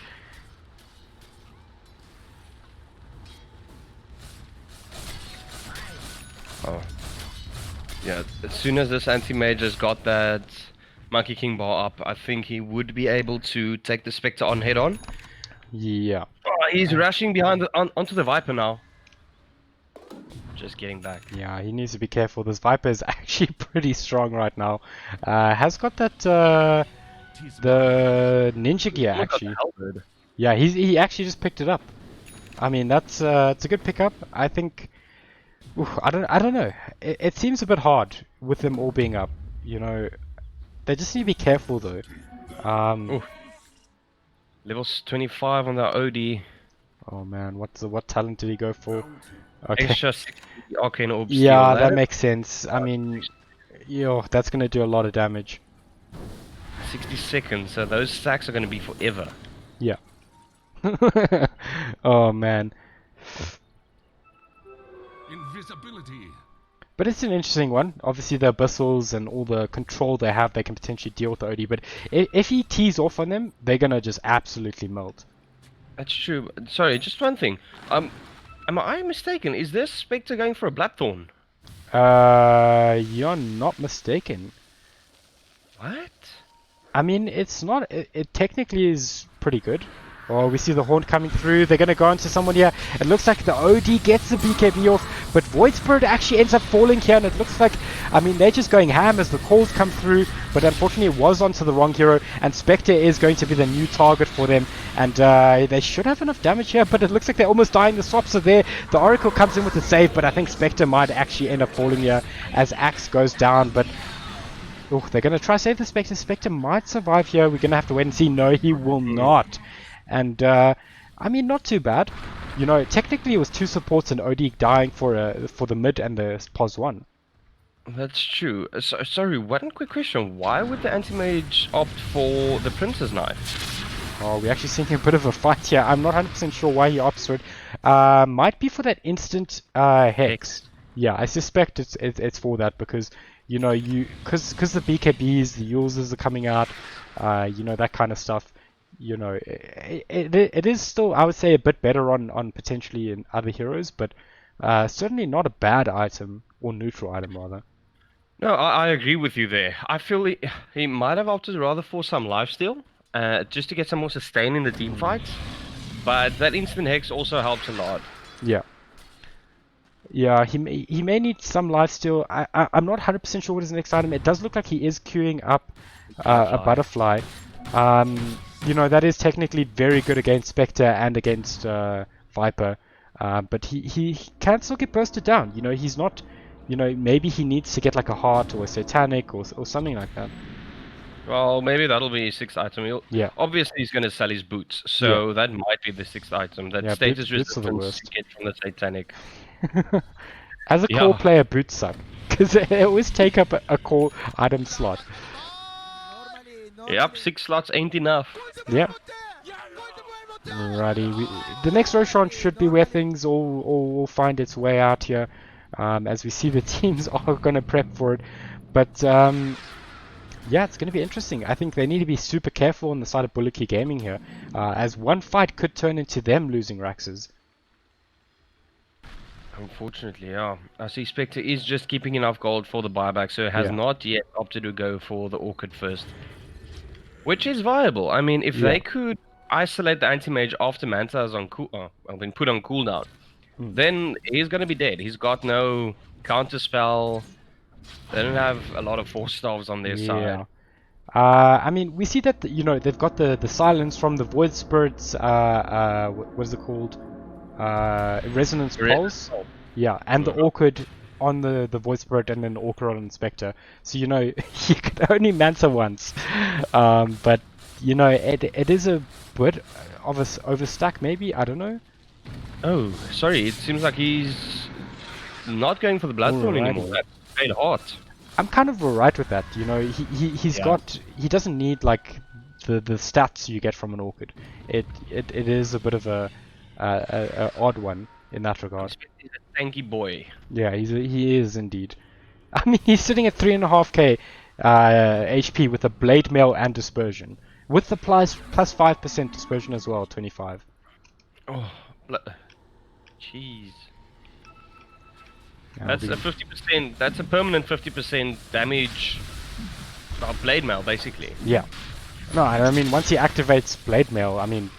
Oh. Yeah, as soon as this anti-mage has got that Monkey King bar up, I think he would be able to take the Spectre on head on.
Yeah.
Oh, he's rushing behind onto the Viper now. Just getting back.
Yeah, he needs to be careful. This Viper is actually pretty strong right now. Has got that the ninja gear
Look at the
actually.
halberd.
Yeah, he actually just picked it up. I mean, that's it's a good pickup. I think. Oof, I don't know. It seems a bit hard with them all being up. You know, they just need to be careful though.
Ooh. Levels 25 on the OD.
Oh man, what talent did he go for? Okay.
Extra 60 arcane orb
Yeah,
steal.
that makes sense. I mean, yo, that's gonna do a lot of damage.
60 seconds, so those stacks are going to be forever.
Yeah. Oh man.
Invisibility.
But it's an interesting one. Obviously, the abyssals and all the control they have, they can potentially deal with the OD. But if he tees off on them, they're gonna just absolutely melt.
That's true. Sorry, just one thing. Am I mistaken? Is this Spectre going for a Bloodthorn?
You're not mistaken.
What?
I mean, it's not. It technically is pretty good. Oh, we see the Haunt coming through. They're going to go into someone here. It looks like the OD gets the BKB off, but Void Spirit actually ends up falling here, and it looks like, I mean, they're just going ham as the calls come through, but unfortunately it was onto the wrong hero, and Spectre is going to be the new target for them, and they should have enough damage here, but it looks like they're almost dying. The swaps are there. The Oracle comes in with the save, but I think Spectre might actually end up falling here as Axe goes down, but oh, they're going to try to save the Spectre. Spectre might survive here. We're going to have to wait and see. No, he will not. And, I mean, not too bad. You know, technically it was 2 supports and OD dying for the mid and the POS 1.
That's true. Sorry, one quick question. Why would the anti-mage opt for the Prince's Knife?
Oh, we're actually seeing a bit of a fight here. I'm not 100% sure why he opts for it. Might be for that instant hex. Yeah, I suspect it's for that because, you know, because the BKBs, the users are coming out, you know, that kind of stuff. You know, it is still, I would say, a bit better on potentially in other heroes, but certainly not a bad item, or neutral item rather.
No, I agree with you there. I feel he might have opted rather for some lifesteal, just to get some more sustain in the team fights. But that instant hex also helps a lot.
Yeah. Yeah, he may need some lifesteal. I'm not 100% sure what his next item. It does look like he is queuing up a butterfly. You know, that is technically very good against Spectre and against Viper. But he can still get bursted down. You know, he's not, you know, maybe he needs to get like a heart or a satanic or something like that.
Well, maybe that'll be his 6th item.
Yeah.
Obviously, he's going to sell his boots, so that might be the 6th item. That status
boots are the
resistance
worst.
you get from the satanic.
As a core player, boots suck. Because they always take up a core item slot.
Yep, 6 slots ain't enough.
Yeah. Alrighty, the next Roshan should be where things all find its way out here, as we see the teams are going to prep for it. But yeah, it's going to be interesting. I think they need to be super careful on the side of Bulletjie Gaming here, as one fight could turn into them losing Raxes.
Unfortunately, yeah. I see Spectre is just keeping enough gold for the buyback, so has not yet opted to go for the Orchid first. Which is viable. I mean, if they could isolate the anti-mage after Manta is on been put on cooldown, then he's going to be dead. He's got no counter spell. They don't have a lot of 4-stars on their side.
I mean, we see that they've got the silence from the Void Spirits. What is it called? Resonance Pulse. Yeah, and the Awkward on the Void Spirit, and then Awkward on Spectre. So you could only Mancer once. But it is a bit of a overstack, maybe. I don't know.
Oh, sorry. It seems like he's not going for the Bloodthorn anymore. That's very hot.
I'm kind of alright with that. He doesn't need like the stats you get from an Orchid. It is a bit of a odd one in that regard.
He's a tanky boy.
Yeah, he is indeed. I mean, he's sitting at 3.5k HP with a Blade Mail and Dispersion, with the plus 5% Dispersion as well, 25.
Oh, jeez. That's a 50%. That's a permanent 50% damage. Blade Mail, basically.
Yeah. No, I mean, once he activates Blade Mail, I mean,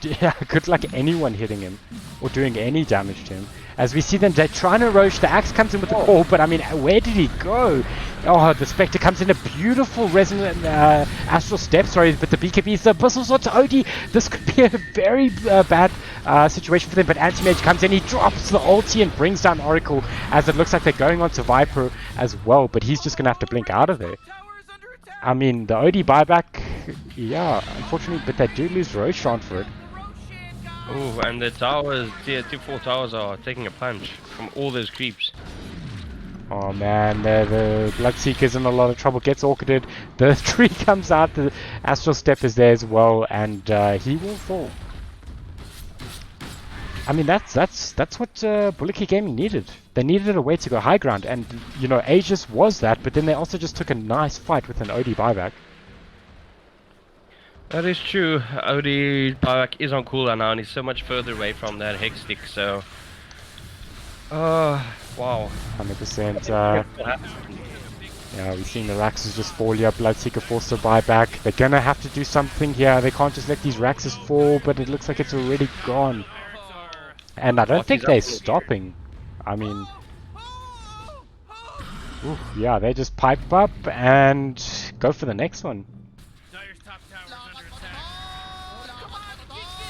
good luck anyone hitting him or doing any damage to him. As we see them, they're trying to roach. The axe comes in with the call, but I mean, where did he go? Oh, the Spectre comes in a beautiful resonant astral step. Sorry, but the BKB is the Abyssal Sword to OD. This could be a very bad situation for them, but Anti-Mage comes in. He drops the ulti and brings down Oracle, as it looks like they're going on to Viper as well, but he's just going to have to blink out of there. I mean, the OD buyback, yeah, unfortunately, but they do lose Roshan for it.
Oh, and the towers, tier 4 towers are taking a punch from all those creeps.
Oh man, the Bloodseeker's in a lot of trouble, gets orchided, the tree comes out, the Astral Step is there as well, and he will fall. I mean, that's what Bulletjie Gaming needed. They needed a way to go high ground, and Aegis was that, but then they also just took a nice fight with an OD buyback.
That is true. OD buyback is on cooldown now, and he's so much further away from that Hex stick, so... wow.
100%. Yeah, we've seen the Raxes just fall here. Bloodseeker forced to buy back. They're gonna have to do something here. They can't just let these Raxes fall, but it looks like it's already gone. And I don't think they're stopping. I mean... Oof, yeah, they just pipe up and go for the next one.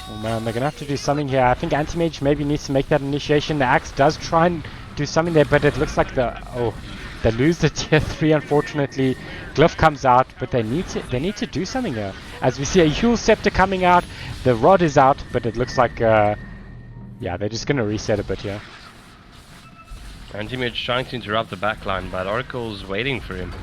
Oh man, they're gonna have to do something here. I think Anti-Mage maybe needs to make that initiation. The axe does try and do something there, but it looks like they lose the tier 3 unfortunately. Glyph comes out, but they need to do something here. As we see a Huel Scepter coming out, the rod is out, but it looks like yeah, they're just gonna reset a bit here.
Anti-Mage trying to interrupt the backline, but Oracle's waiting for him.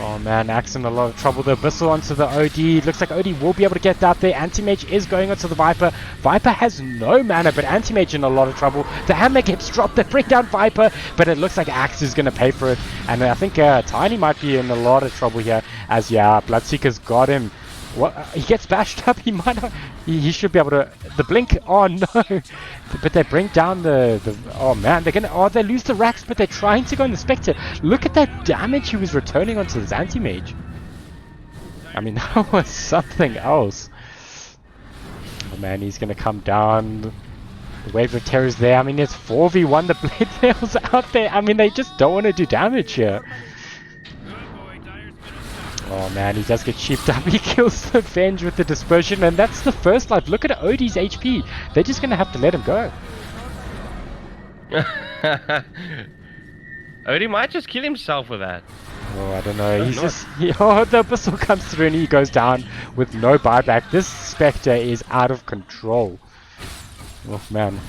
Oh man, Axe in a lot of trouble. The Abyssal onto the OD. Looks like OD will be able to get out there. Anti-Mage is going onto the Viper. Viper has no mana, but Anti-Mage in a lot of trouble. The hammer gets dropped. They bring down Viper, but it looks like Axe is going to pay for it. And I think Tiny might be in a lot of trouble here, as yeah, Bloodseeker's got him. What? He gets bashed up. He might not. He should be able to. The blink. Oh no! But they bring down the. Oh man, they're gonna. Oh, they lose the Rax, but they're trying to go on the Spectre. Look at that damage he was returning onto his Anti-Mage. I mean, that was something else. Oh man, he's gonna come down. The Wave of Terror's there. I mean, it's 4v1. The Blade Veil's out there. I mean, they just don't want to do damage here. Oh man, he does get sheeped up. He kills the Venge with the Dispersion, and that's the first life. Look at OD's HP. They're just going to have to let him go.
OD might just kill himself with that.
Oh, I don't know. He's just... oh, the Abyssal comes through and he goes down with no buyback. This Spectre is out of control. Oh man.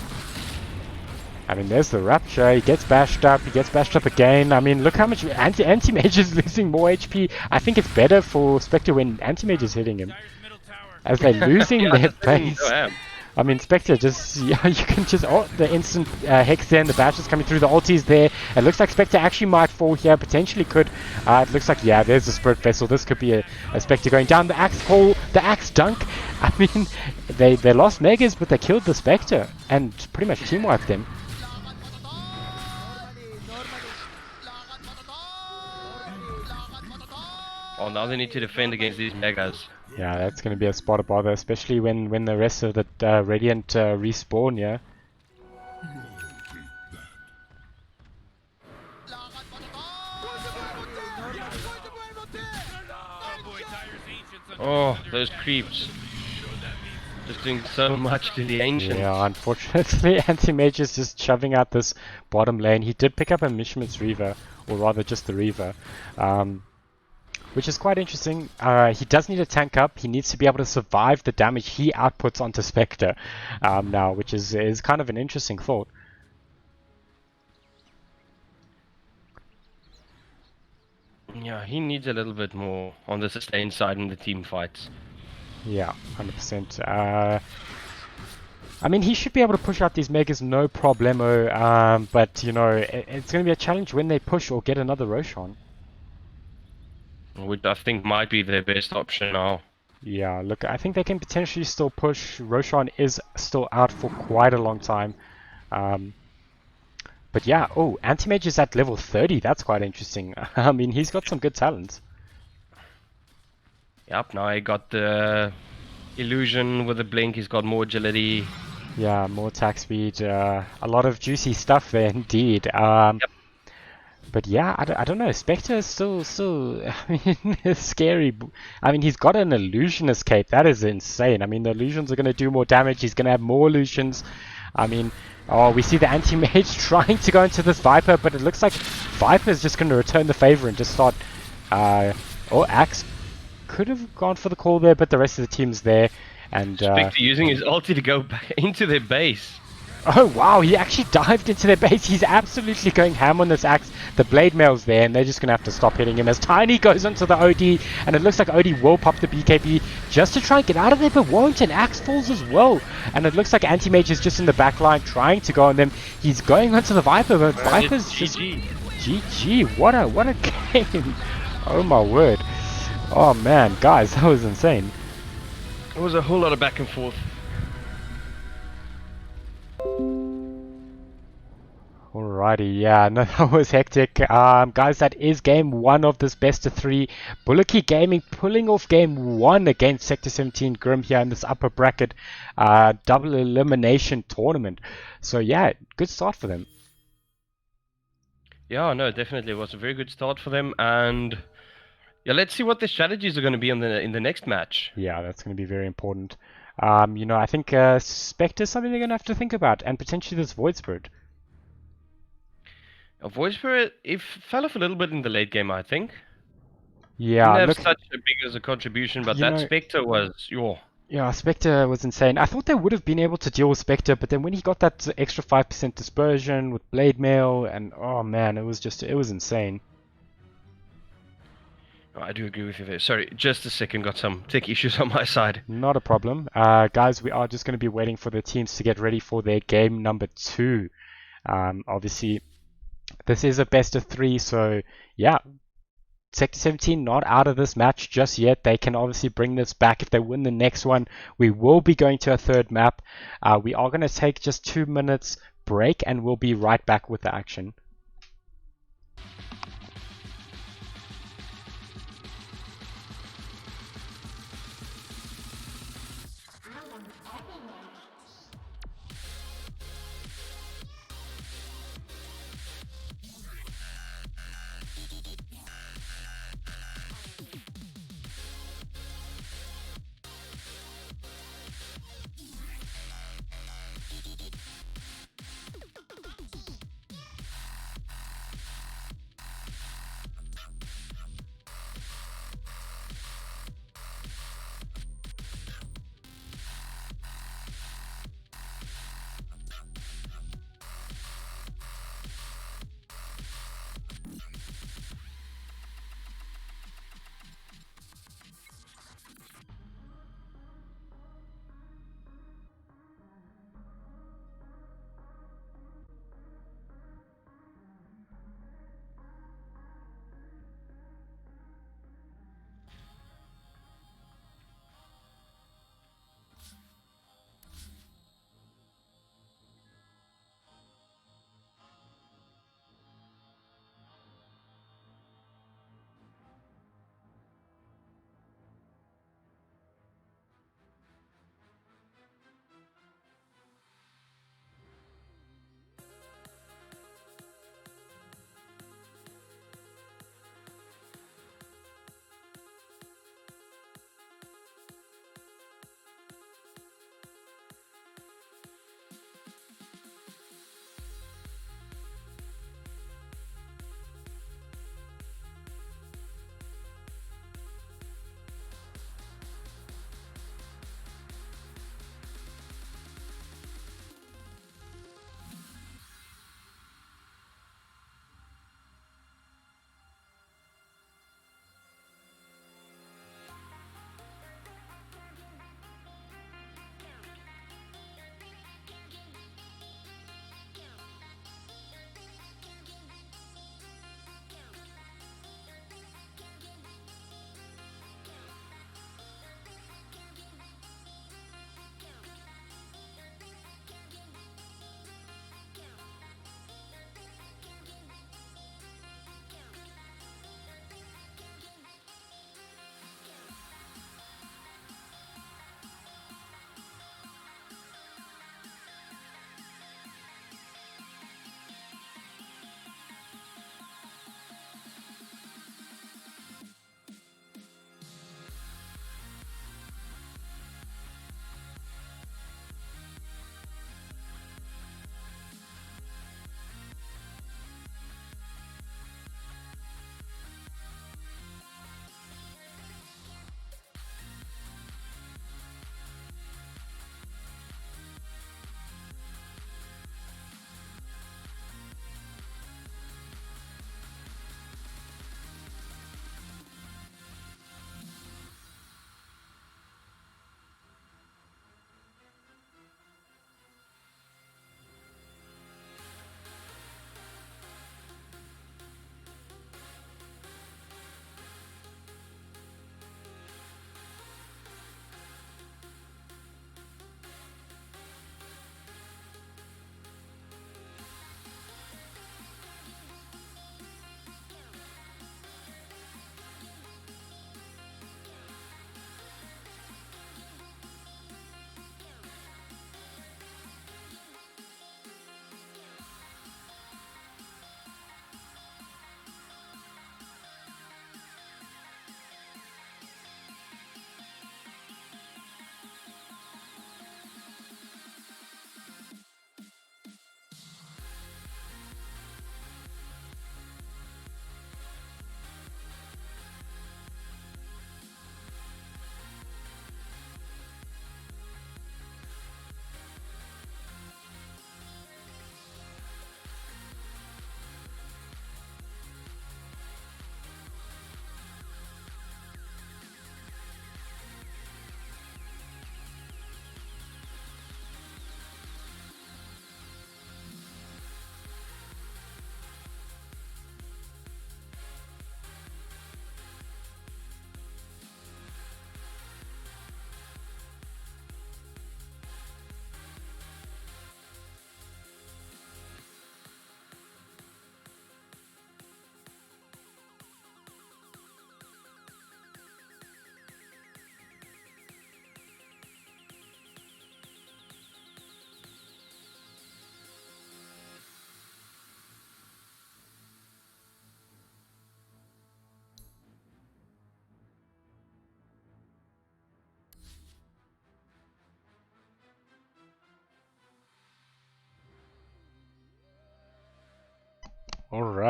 I mean, there's the Rapture. He gets bashed up. He gets bashed up again. I mean, look how much Anti-Mage is losing more HP. I think it's better for Spectre when Anti-Mage is hitting him, as they're losing their base. I mean, Spectre just, yeah, you can just, oh, the instant Hex there and the bash is coming through. The ulti is there. It looks like Spectre actually might fall here. Potentially could. It looks like, yeah, there's the Spirit Vessel. This could be a Spectre going down. The Axe Hole, the Axe Dunk. I mean, they lost Megas, but they killed the Spectre and pretty much team wiped them.
Oh, now they need to defend against these Megas.
Yeah, that's going to be a spot of bother, especially when the rest of the Radiant respawn, yeah.
Oh, those creeps. Just doing so much to the Ancients.
Yeah, unfortunately, Anti-Mage is just shoving out this bottom lane. He did pick up a Mishmit's Reaver, or rather just the Reaver, which is quite interesting. He does need a tank up. He needs to be able to survive the damage he outputs onto Spectre now, which is kind of an interesting thought.
Yeah, he needs a little bit more on the sustain side in the team fights.
Yeah, 100%. I mean, he should be able to push out these Megas no problemo, but, you know, it's going to be a challenge when they push or get another Roshan.
Which I think might be their best option now.
Yeah, look, I think they can potentially still push. Roshan is still out for quite a long time. But yeah, oh, Anti-Mage is at level 30. That's quite interesting. I mean, he's got some good talents.
Yep, now he got the illusion with the blink. He's got more agility.
Yeah, more attack speed. A lot of juicy stuff there, indeed.
Yep.
But yeah, I don't know. Spectre is still, I mean, scary. I mean, he's got an illusion escape. That is insane. I mean, the illusions are going to do more damage. He's going to have more illusions. I mean, oh, we see the Anti-Mage trying to go into this Viper, but it looks like Viper is just going to return the favor and just start... oh, Axe could have gone for the call there, but the rest of the team's there. And
Spectre using his ulti to go back into their base.
oh wow, he actually dived into their base. He's absolutely going ham on this Axe. The blade mail's there, and they're just going to have to stop hitting him as Tiny goes onto the OD, and it looks like OD will pop the BKB just to try and get out of there, but won't, and Axe falls as well. And it looks like Anti-Mage is just in the back line trying to go on them. He's going onto the Viper, but Viper's just... GG, what a game. Oh my word. Oh man, guys, that was insane.
It was a whole lot of back and forth.
Alrighty, yeah, no, that was hectic. Guys, that is game 1 of this best of 3. Bulletjie Gaming pulling off game 1 against Sector 17 Grim here in this upper bracket double elimination tournament. So yeah, good start for them.
Yeah, no, definitely. It was a very good start for them. And yeah, let's see what the strategies are going to be in the next match.
Yeah, that's going to be very important. You know, I think Spectre is something they're going to have to think about, and potentially this Void Spirit.
Void Spirit, it fell off a little bit in the late game, I think.
Yeah,
Didn't have
look,
such a big as a contribution, but
you
that
know,
Spectre was,
yeah, Spectre was insane. I thought they would have been able to deal with Spectre, but then when he got that extra 5% dispersion with Blade Mail, and oh man, it was insane.
Oh, I do agree with you there. Sorry, just a second, got some tech issues on my side.
Not a problem. Guys, we are just going to be waiting for the teams to get ready for their game number 2. Obviously, this is a best of 3, so yeah. Sector 17 not out of this match just yet. They can obviously bring this back if they win the next one. We will be going to a third map. We are going to take just 2 minutes break, and we'll be right back with the action.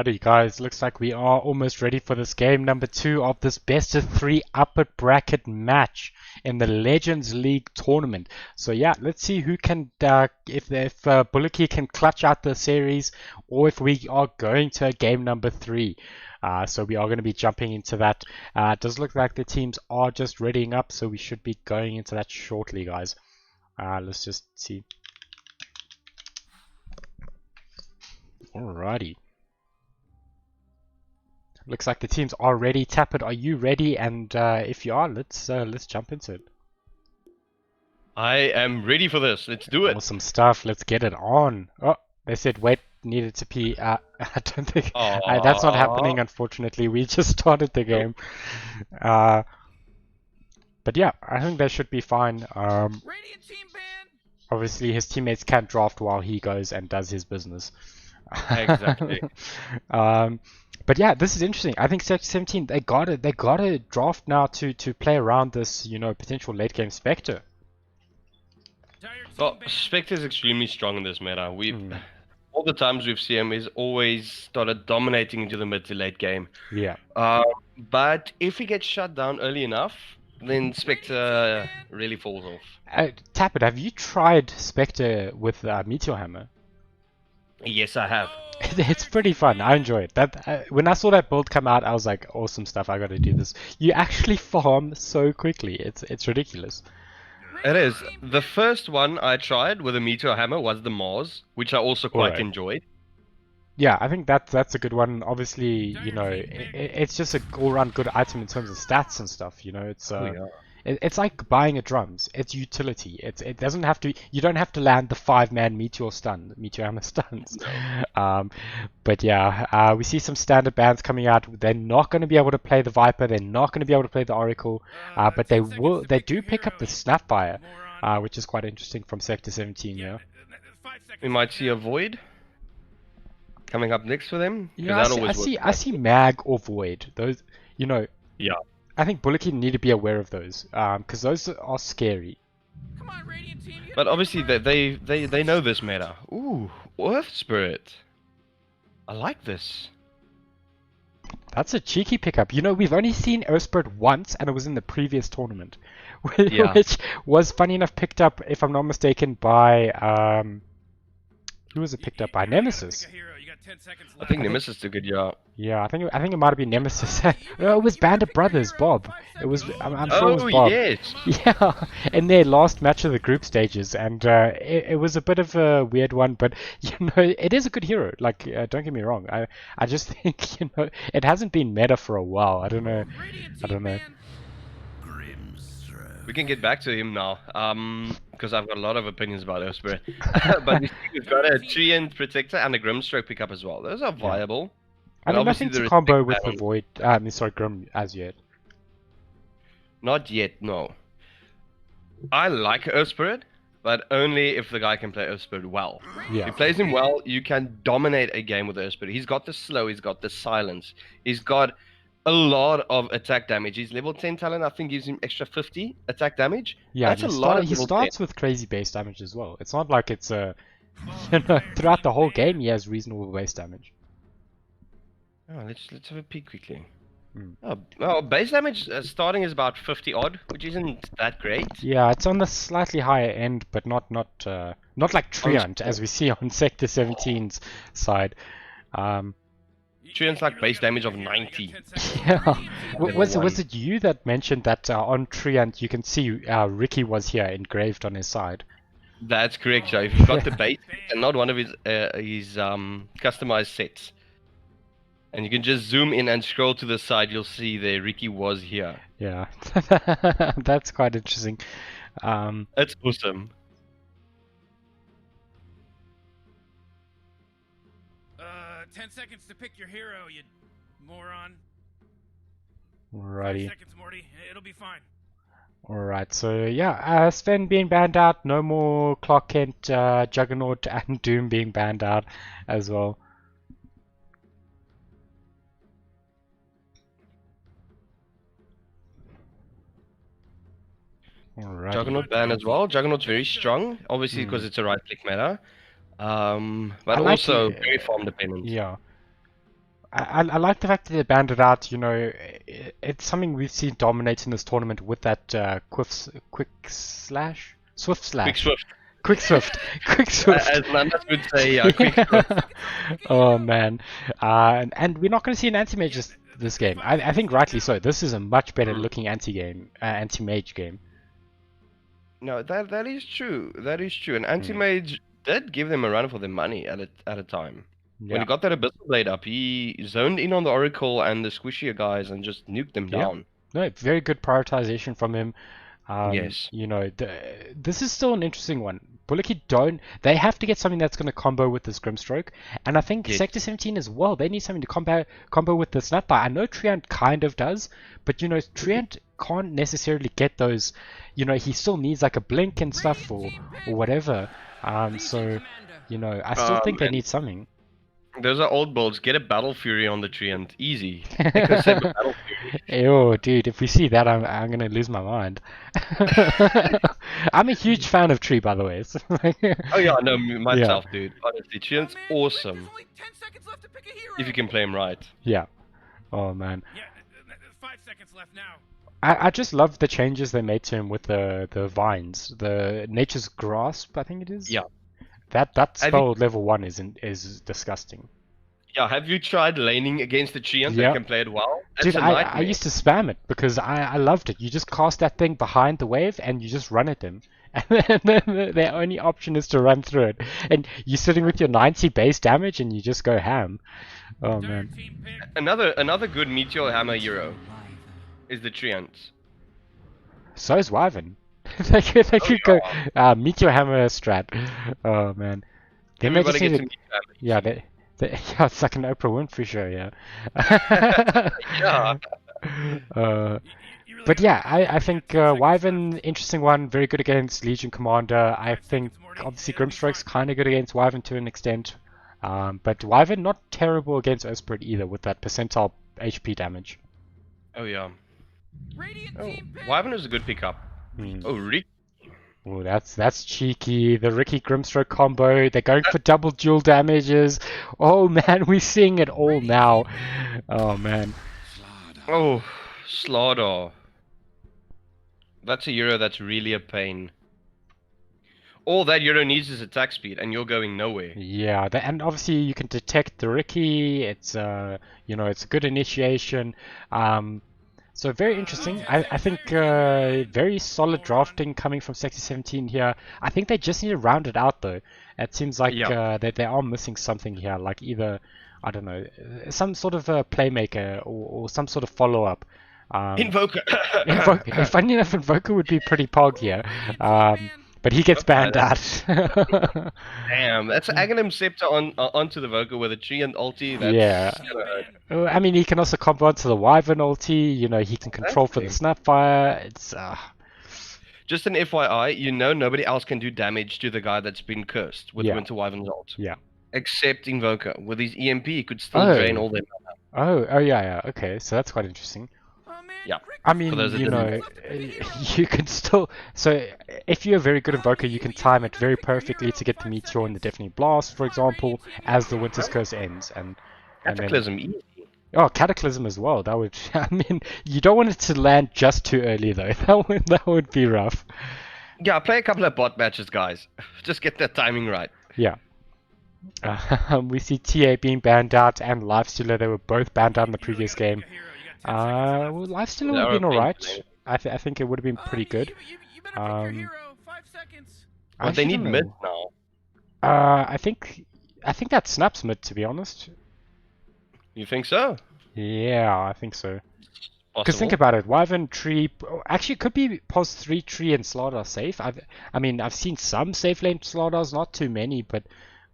Alrighty, guys. Looks like we are almost ready for this game number 2 of this best of 3 upper bracket match in the Legends League tournament. So yeah, let's see who can, if Bulletjie can clutch out the series, or if we are going to game number 3. So we are going to be jumping into that. It does look like the teams are just readying up, so we should be going into that shortly, guys. Let's just see. Alrighty. Looks like the teams are ready. Tappet, are you ready? And if you are, let's jump into it.
I am ready for this. Let's do it.
Awesome stuff. Let's get it on. Oh, they said wait, needed to pee. I don't think that's not happening. Unfortunately, we just started the game. But yeah, I think they should be fine.
Radiant team ban.
Obviously, his teammates can't draft while he goes and does his business.
Exactly.
But yeah, this is interesting. I think Sector 17 they got a draft now to play around this, potential late game Spectre.
Well, Spectre is extremely strong in this meta. All the times we've seen him, he's always started dominating into the mid to late game.
Yeah.
But if he gets shut down early enough, then Spectre really falls off.
Tappet, have you tried Spectre with Meteor Hammer?
Yes, I have.
It's pretty fun. I enjoy it. When I saw that build come out, I was like, awesome stuff. I got to do this. You actually farm so quickly. It's ridiculous.
It is. The first one I tried with a Meteor Hammer was the Mars, which I also quite enjoyed.
Yeah, I think that's a good one. Obviously, it's just an all-round good item in terms of stats and stuff. It's like buying a drums. It's utility. It doesn't have to. You don't have to land the 5-man Meteor Hammer stuns. But yeah, we see some standard bans coming out. They're not going to be able to play the Viper. They're not going to be able to play the Oracle. But they will. They do pick up the Snapfire, which is quite interesting from Sector 17. Yeah.
We might see a Void coming up next for them.
Yeah, I see Mag or Void. Those, Yeah. I think Bulletjie need to be aware of those, because those are scary.
Come on, Radiant team.
But obviously they know this meta. Ooh, Earth Spirit. I like this.
That's a cheeky pickup. We've only seen Earth Spirit once, and it was in the previous tournament, which was funny enough picked up, if I'm not mistaken, by who was it picked up by? Nemesis.
I think Nemesis did a good job.
Yeah, I think it might have been Nemesis. No, it was Bandit Brothers, Bob. It was. I'm sure it was Bob.
Yes.
Yeah, in their last match of the group stages, and it was a bit of a weird one, but it is a good hero. Like, don't get me wrong. I just think it hasn't been meta for a while. I don't know.
We can get back to him now, because I've got a lot of opinions about Earth Spirit. But we've got a Treant Protector and a Grimstroke pickup as well. Those are viable.
I mean, nothing to combo with the Void. Grim as yet.
Not yet, no. I like Earth Spirit, but only if the guy can play Earth Spirit well.
Yeah.
If he plays him well, you can dominate a game with Earth Spirit. He's got the slow, he's got the silence, he's got a lot of attack damage. His level 10 talent, I think, gives him extra 50 attack damage.
Yeah,
that's a lot.
He starts with crazy base damage as well. It's not like it's throughout the whole game he has reasonable base damage.
Oh, let's have a peek quickly. Oh, base damage starting is about 50 odd, which isn't that great.
Yeah, it's on the slightly higher end, but not like Treant as we see on Sector 17's side.
Treant's like base damage of 90.
Yeah. Was it you that mentioned that on Treant you can see Ricky was here engraved on his side?
That's correct, Joe. If you've got the base and not one of his customized sets, and you can just zoom in and scroll to the side, you'll see there Ricky was here.
Yeah, that's quite interesting.
That's awesome.
10 seconds to pick your hero, you moron.
Alrighty.
5 seconds, Morty. It'll be fine.
Alright, so yeah, Sven being banned out, no more Clark Kent, Juggernaut, and Doom being banned out as well. Alright.
Juggernaut ban as well. Juggernaut's very strong, obviously because it's a right click meta. But
like
also very farm dependent.
Yeah. I like the fact that they banned it out. You know, it's something we've seen dominate in this tournament with that swift
Quick
slash,
swift.
quick swift, quick swift.
As Nandas would say, yeah, quick swift.
Oh man, and we're not going to see an anti-mage this game. I think rightly so. This is a much better looking anti-mage game.
No, that is true. That is true. And Anti-Mage did give them a run for their money at a time.
Yeah.
When he got that Abyssal Blade up, he zoned in on the Oracle and the squishier guys and just nuked them
Yeah.
down.
No, very good prioritization from him.
Yes.
You know, this is still an interesting one. Bulletjie they have to get something that's going to combo with this Grimstroke, and I think
Yes.
Sector 17 as well. They need something to combo with the Snapfire. I know Treant kind of does, but you know, Treant can't necessarily get those. You know, he still needs like a blink and stuff or whatever. So, you know, I still think they need something.
Those are old builds. Get a Battle Fury on the tree and easy. Because they have a Battle Fury.
Oh, dude, if we see that, I'm gonna lose my mind. I'm a huge fan of Tree, by the way. So,
Oh yeah, no, myself, dude. Honestly, Treant's awesome.
10 seconds left to pick a hero.
If you can play him right.
Yeah. Oh man.
Yeah, 5 seconds left now.
I just love the changes they made to him with the vines, the Nature's Grasp, I think it is.
Yeah.
That spell level 1 is disgusting.
Yeah, have you tried laning against the Treant
Yeah.
that can play it well? It's
Dude,
a
I
nightmare.
used to spam it because I loved it. You just cast that thing behind the wave and you just run at them. And then their only option is to run through it. And you're sitting with your 90 base damage and you just go ham. Oh man.
Team pick.
Another good Meteor Hammer hero is the Treant.
So is Wyvern. they could go Meteor Hammer strat. Oh man. Then they
Everybody
just need
gets
to,
a Meteor Hammer.
yeah, yeah, it's like an Oprah Winfrey show, yeah.
Yeah.
You really
But
gotta
yeah,
pick
I think
10 seconds
Wyvern,
left.
interesting one, very good against Legion Commander. I think obviously Grimstroke's kind of good against Wyvern to an extent. But Wyvern not terrible against Osprit either with that percentile HP damage.
Oh yeah.
Radiant
Oh,
team pick.
Wyvern is a good pickup. Oh, Rick.
Oh, that's cheeky. The Ricky Grimstroke combo. They're going for double dual damages. Oh man, we're seeing it all now. Oh man.
Oh, Slaughter. That's a hero that's really a pain. All that hero needs is attack speed, and you're going nowhere.
Yeah, and obviously you can detect the Ricky. It's you know, it's a good initiation. So very interesting. I think very solid drafting coming from Sector 17 here. I think they just need to round it out though. It seems like that they are missing something here, like either, I don't know, some sort of a playmaker or some sort of follow-up.
Invoker.
Funny enough, Invoker would be pretty pog here. But he gets banned out.
Damn, that's Aghanim Scepter onto the Voker with a tree and ulti. That's
Yeah.
gonna hurt.
I mean, he can also combo onto the Wyvern ulti. You know, he can control for the Snapfire. It's
Just an FYI, you know nobody else can do damage to the guy that's been cursed with
Yeah.
Winter Wyvern's ult.
Yeah.
Except Invoker. With his EMP, he could still drain all their mana.
oh yeah. Okay, so that's quite interesting.
Oh man,
Yeah.
Rick
I mean,
those that
you
didn't
know, you can still. So, if you're a very good invoker, you can time it very perfectly to get the meteor and the deafening blast, for example, as the Winter's Curse ends, and then
Cataclysm, easy.
Cataclysm as well. That would. I mean, you don't want it to land just too early though. That would be rough.
Yeah, play a couple of bot matches, guys. Just get that timing right.
Yeah. We see TA being banned out and Lifestealer. They were both banned out in the previous game. Well, Lifestealer would have been alright. I think it would have been pretty good.
You better pick your hero. 5 seconds.
But they
actually
need
don't
mid
know.
now.
I think that snaps mid, to be honest.
You think so?
Yeah, I think so. Because
Possible.
think about it, Wyvern, Tree, actually it could be pos 3, Tree, and Slaughter safe. I mean, I've seen some safe lane Slaughters, not too many, but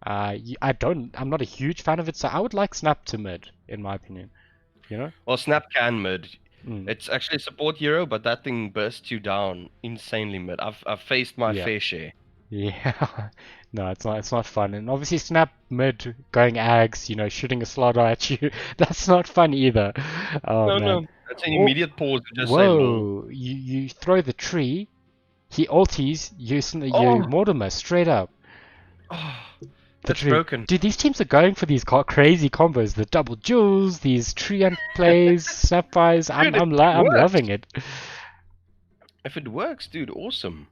I'm not a huge fan of it, so I would like Snap to mid, in my opinion. You know?
Well, Snap can mid.
Mm.
It's actually a support hero, but that thing bursts you down insanely mid. I've faced my
Yeah.
fair share.
Yeah, no, it's not fun, and obviously Snap mid going Ags, you know, shooting a Slaughter at you, that's not fun either. Oh
No,
man.
no. That's an immediate pause to just say lol.
Whoa! You throw the tree, he ulties, you
Oh.
Mortimer straight up.
That's
Literally.
broken.
Dude, these teams are going for these crazy combos. The double jewels, these treant plays, snapfires.
Dude,
I'm
works.
loving it.
If it works, dude, awesome.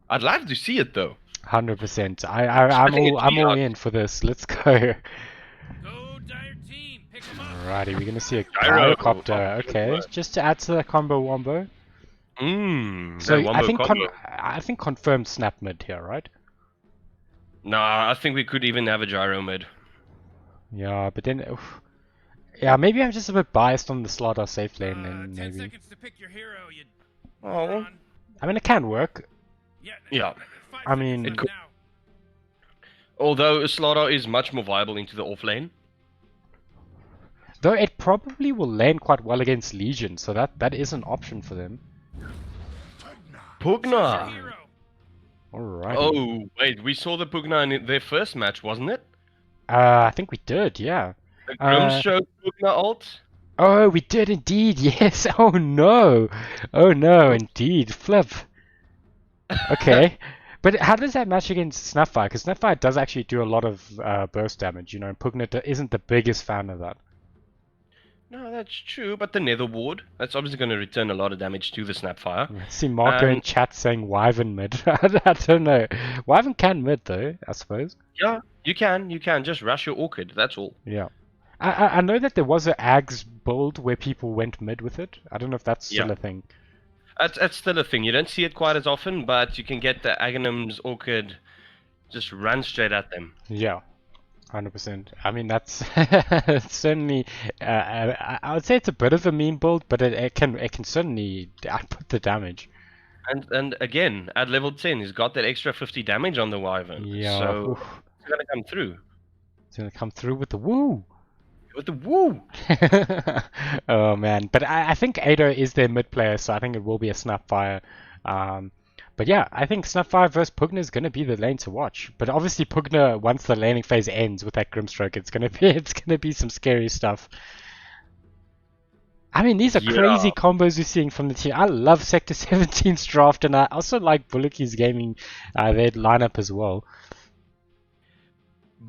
I'd like to see it though.
100%.
I think it's
I'm all
beyond.
in for this. Let's go.
Go dire team. Pick 'em up.
Alrighty, we're gonna see a
Gyro.
gyrocopter.
Oh,
Okay,
good.
just to add to the combo wombo. So
that wombo combo.
I think confirmed snap mid here, right?
Nah, I think we could even have a gyro mid.
Yeah, but then, yeah, maybe I'm just a bit biased on the slaughter safe lane,
10
and maybe.
seconds to pick your hero, you
Oh.
moron.
I mean, it can work.
Yeah.
5
I mean-
seconds
It could-
now.
Although Slaughter is much more viable into the off lane.
Though it probably will land quite well against Legion, so that is an option for them.
Choose your
Pugna.
hero.
Alright.
Oh, wait, we saw the Pugna in their first match, wasn't it?
I think we did, yeah.
The Grimstroke Pugna ult?
Oh, we did indeed, yes. Oh no. Oh no, indeed. Flip. Okay. But how does that match against Snapfire? Because Snapfire does actually do a lot of burst damage, you know, and Pugna isn't the biggest fan of that.
No, that's true, but the Nether Ward, that's obviously going to return a lot of damage to the Snapfire.
I see Marco in chat saying Wyvern mid. I don't know. Wyvern can mid though, I suppose.
Yeah, you can. Just rush your Orchid, that's all.
Yeah. I know that there was a Ags build where people went mid with it. I don't know if that's still
Yeah.
a thing.
That's still a thing. You don't see it quite as often, but you can get the Aghanim's Orchid, just run straight at them.
Yeah. 100%. I mean, that's certainly. I would say it's a bit of a meme build, but it can certainly output the damage.
And again, at level 10, he's got that extra 50 damage on the Wyvern.
Yeah.
So
Oof.
it's gonna come through.
It's gonna come through with the woo.
With the woo!
Oh man, but I think Ado is their mid player, so I think it will be a Snapfire. But yeah, I think Snapfire versus Pugna is gonna be the lane to watch. But obviously Pugna, once the laning phase ends with that Grimstroke, it's gonna be some scary stuff. I mean, these are crazy combos we're seeing from the team. I love Sector 17's draft, and I also like Bulletjie's gaming their lineup as well.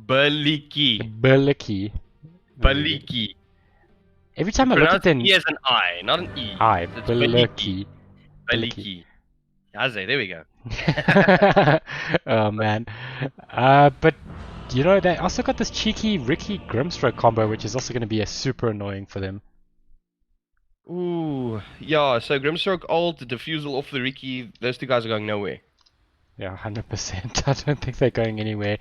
Bulletjie.
Bulletjie.
Bulletjie.
Every time I look at them,
E as an I, not an E.
I
It's
Bulletjie.
Bulletjie. Haze, there we go.
Oh man. But you know, they also got this cheeky Ricky Grimstroke combo, which is also going to be a super annoying for them.
Ooh, yeah, so Grimstroke ult, Diffusal off the Riki, those two guys are going nowhere.
Yeah, 100%. I don't think they're going anywhere.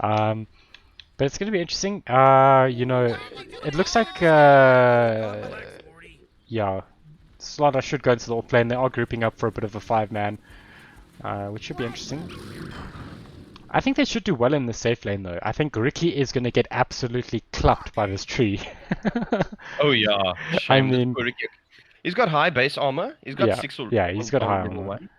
But it's going to be interesting. You know, it looks like, yeah, Slaughter should go into the alt lane. They are grouping up for a bit of a 5-man, which should be interesting. I think they should do well in the safe lane though. I think Ricky is going to get absolutely clapped by this tree.
Oh yeah,
I
shame this
mean,
poor Riki. He's got high base armor, he's got
Yeah,
6 or
yeah, he's got high
level
armor.
1.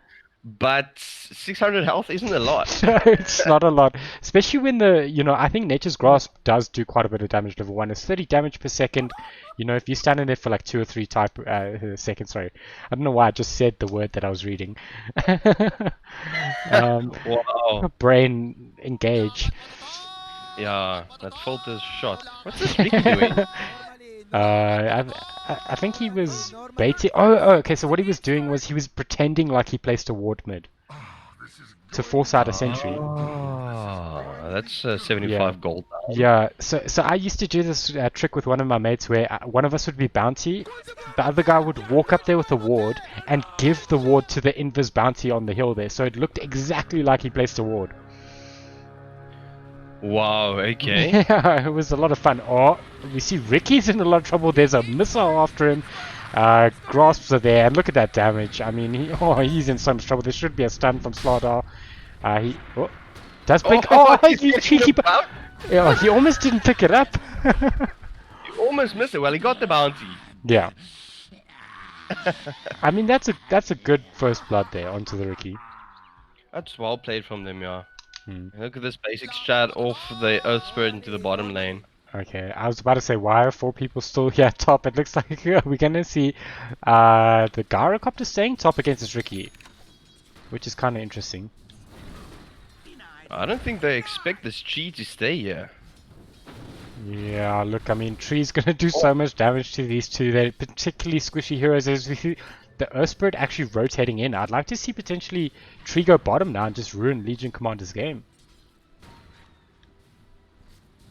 But 600 health isn't a lot.
No, it's not a lot. Especially when I think Nature's Grasp does do quite a bit of damage level 1. It's 30 damage per second. You know, if you stand in there for like 2 or 3 seconds, sorry. I don't know why I just said the word that I was reading.
Wow.
Brain engage.
Yeah, that filter's shot. What's this Riki doing?
I think he was baiting. Oh, okay. So what he was doing was he was pretending like he placed a ward mid to force out a sentry.
Oh, that's 75
Yeah.
gold.
Yeah. So I used to do this trick with one of my mates where one of us would be bounty, the other guy would walk up there with a ward and give the ward to the invis bounty on the hill there. So it looked exactly like he placed a ward.
Wow, okay.
Yeah, it was a lot of fun. Oh, we see Ricky's in a lot of trouble. There's a missile after him. Grasps are there, and look at that damage. I mean, he's in so much trouble. There should be a stun from Slaughter. He does blink. Oh,
he's
you
getting
cheeky!
the bounty.
Yeah, he almost didn't pick it up.
He almost missed it. Well, he got the bounty.
Yeah. I mean, that's a good first blood there onto the Ricky.
That's well played from them, yeah.
Hmm.
Look at this basic strat off the Earth Spirit into the bottom lane.
Okay, I was about to say, why are 4 people still here top? It looks like we're gonna see the Gyrocopter staying top against this Ricky, which is kind of interesting.
I don't think they expect this Chi to stay here.
Yeah, look, I mean, Tree's gonna do so much damage to these two. They're particularly squishy heroes. As we see the Earth Spirit actually rotating in. I'd like to see potentially Tree go bottom now and just ruin Legion Commander's game.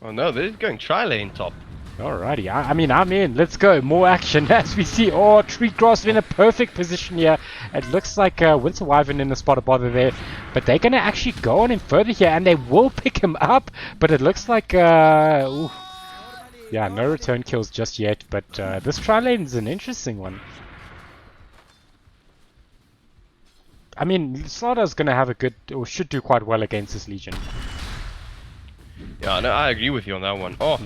Oh no, they're going tri-lane top.
Alrighty, I mean, I'm in. Let's go. More action as we see. Oh, Tree Grasp in a perfect position here. It looks like Winter Wyvern in the spot of bother there. But they're going to actually go on him further here and they will pick him up. But it looks like... ooh. Yeah, no return kills just yet. But this tri-lane is an interesting one. I mean, Slaughter's going to have a good... or should do quite well against this Legion.
Yeah, no, I agree with you on that one. Oh,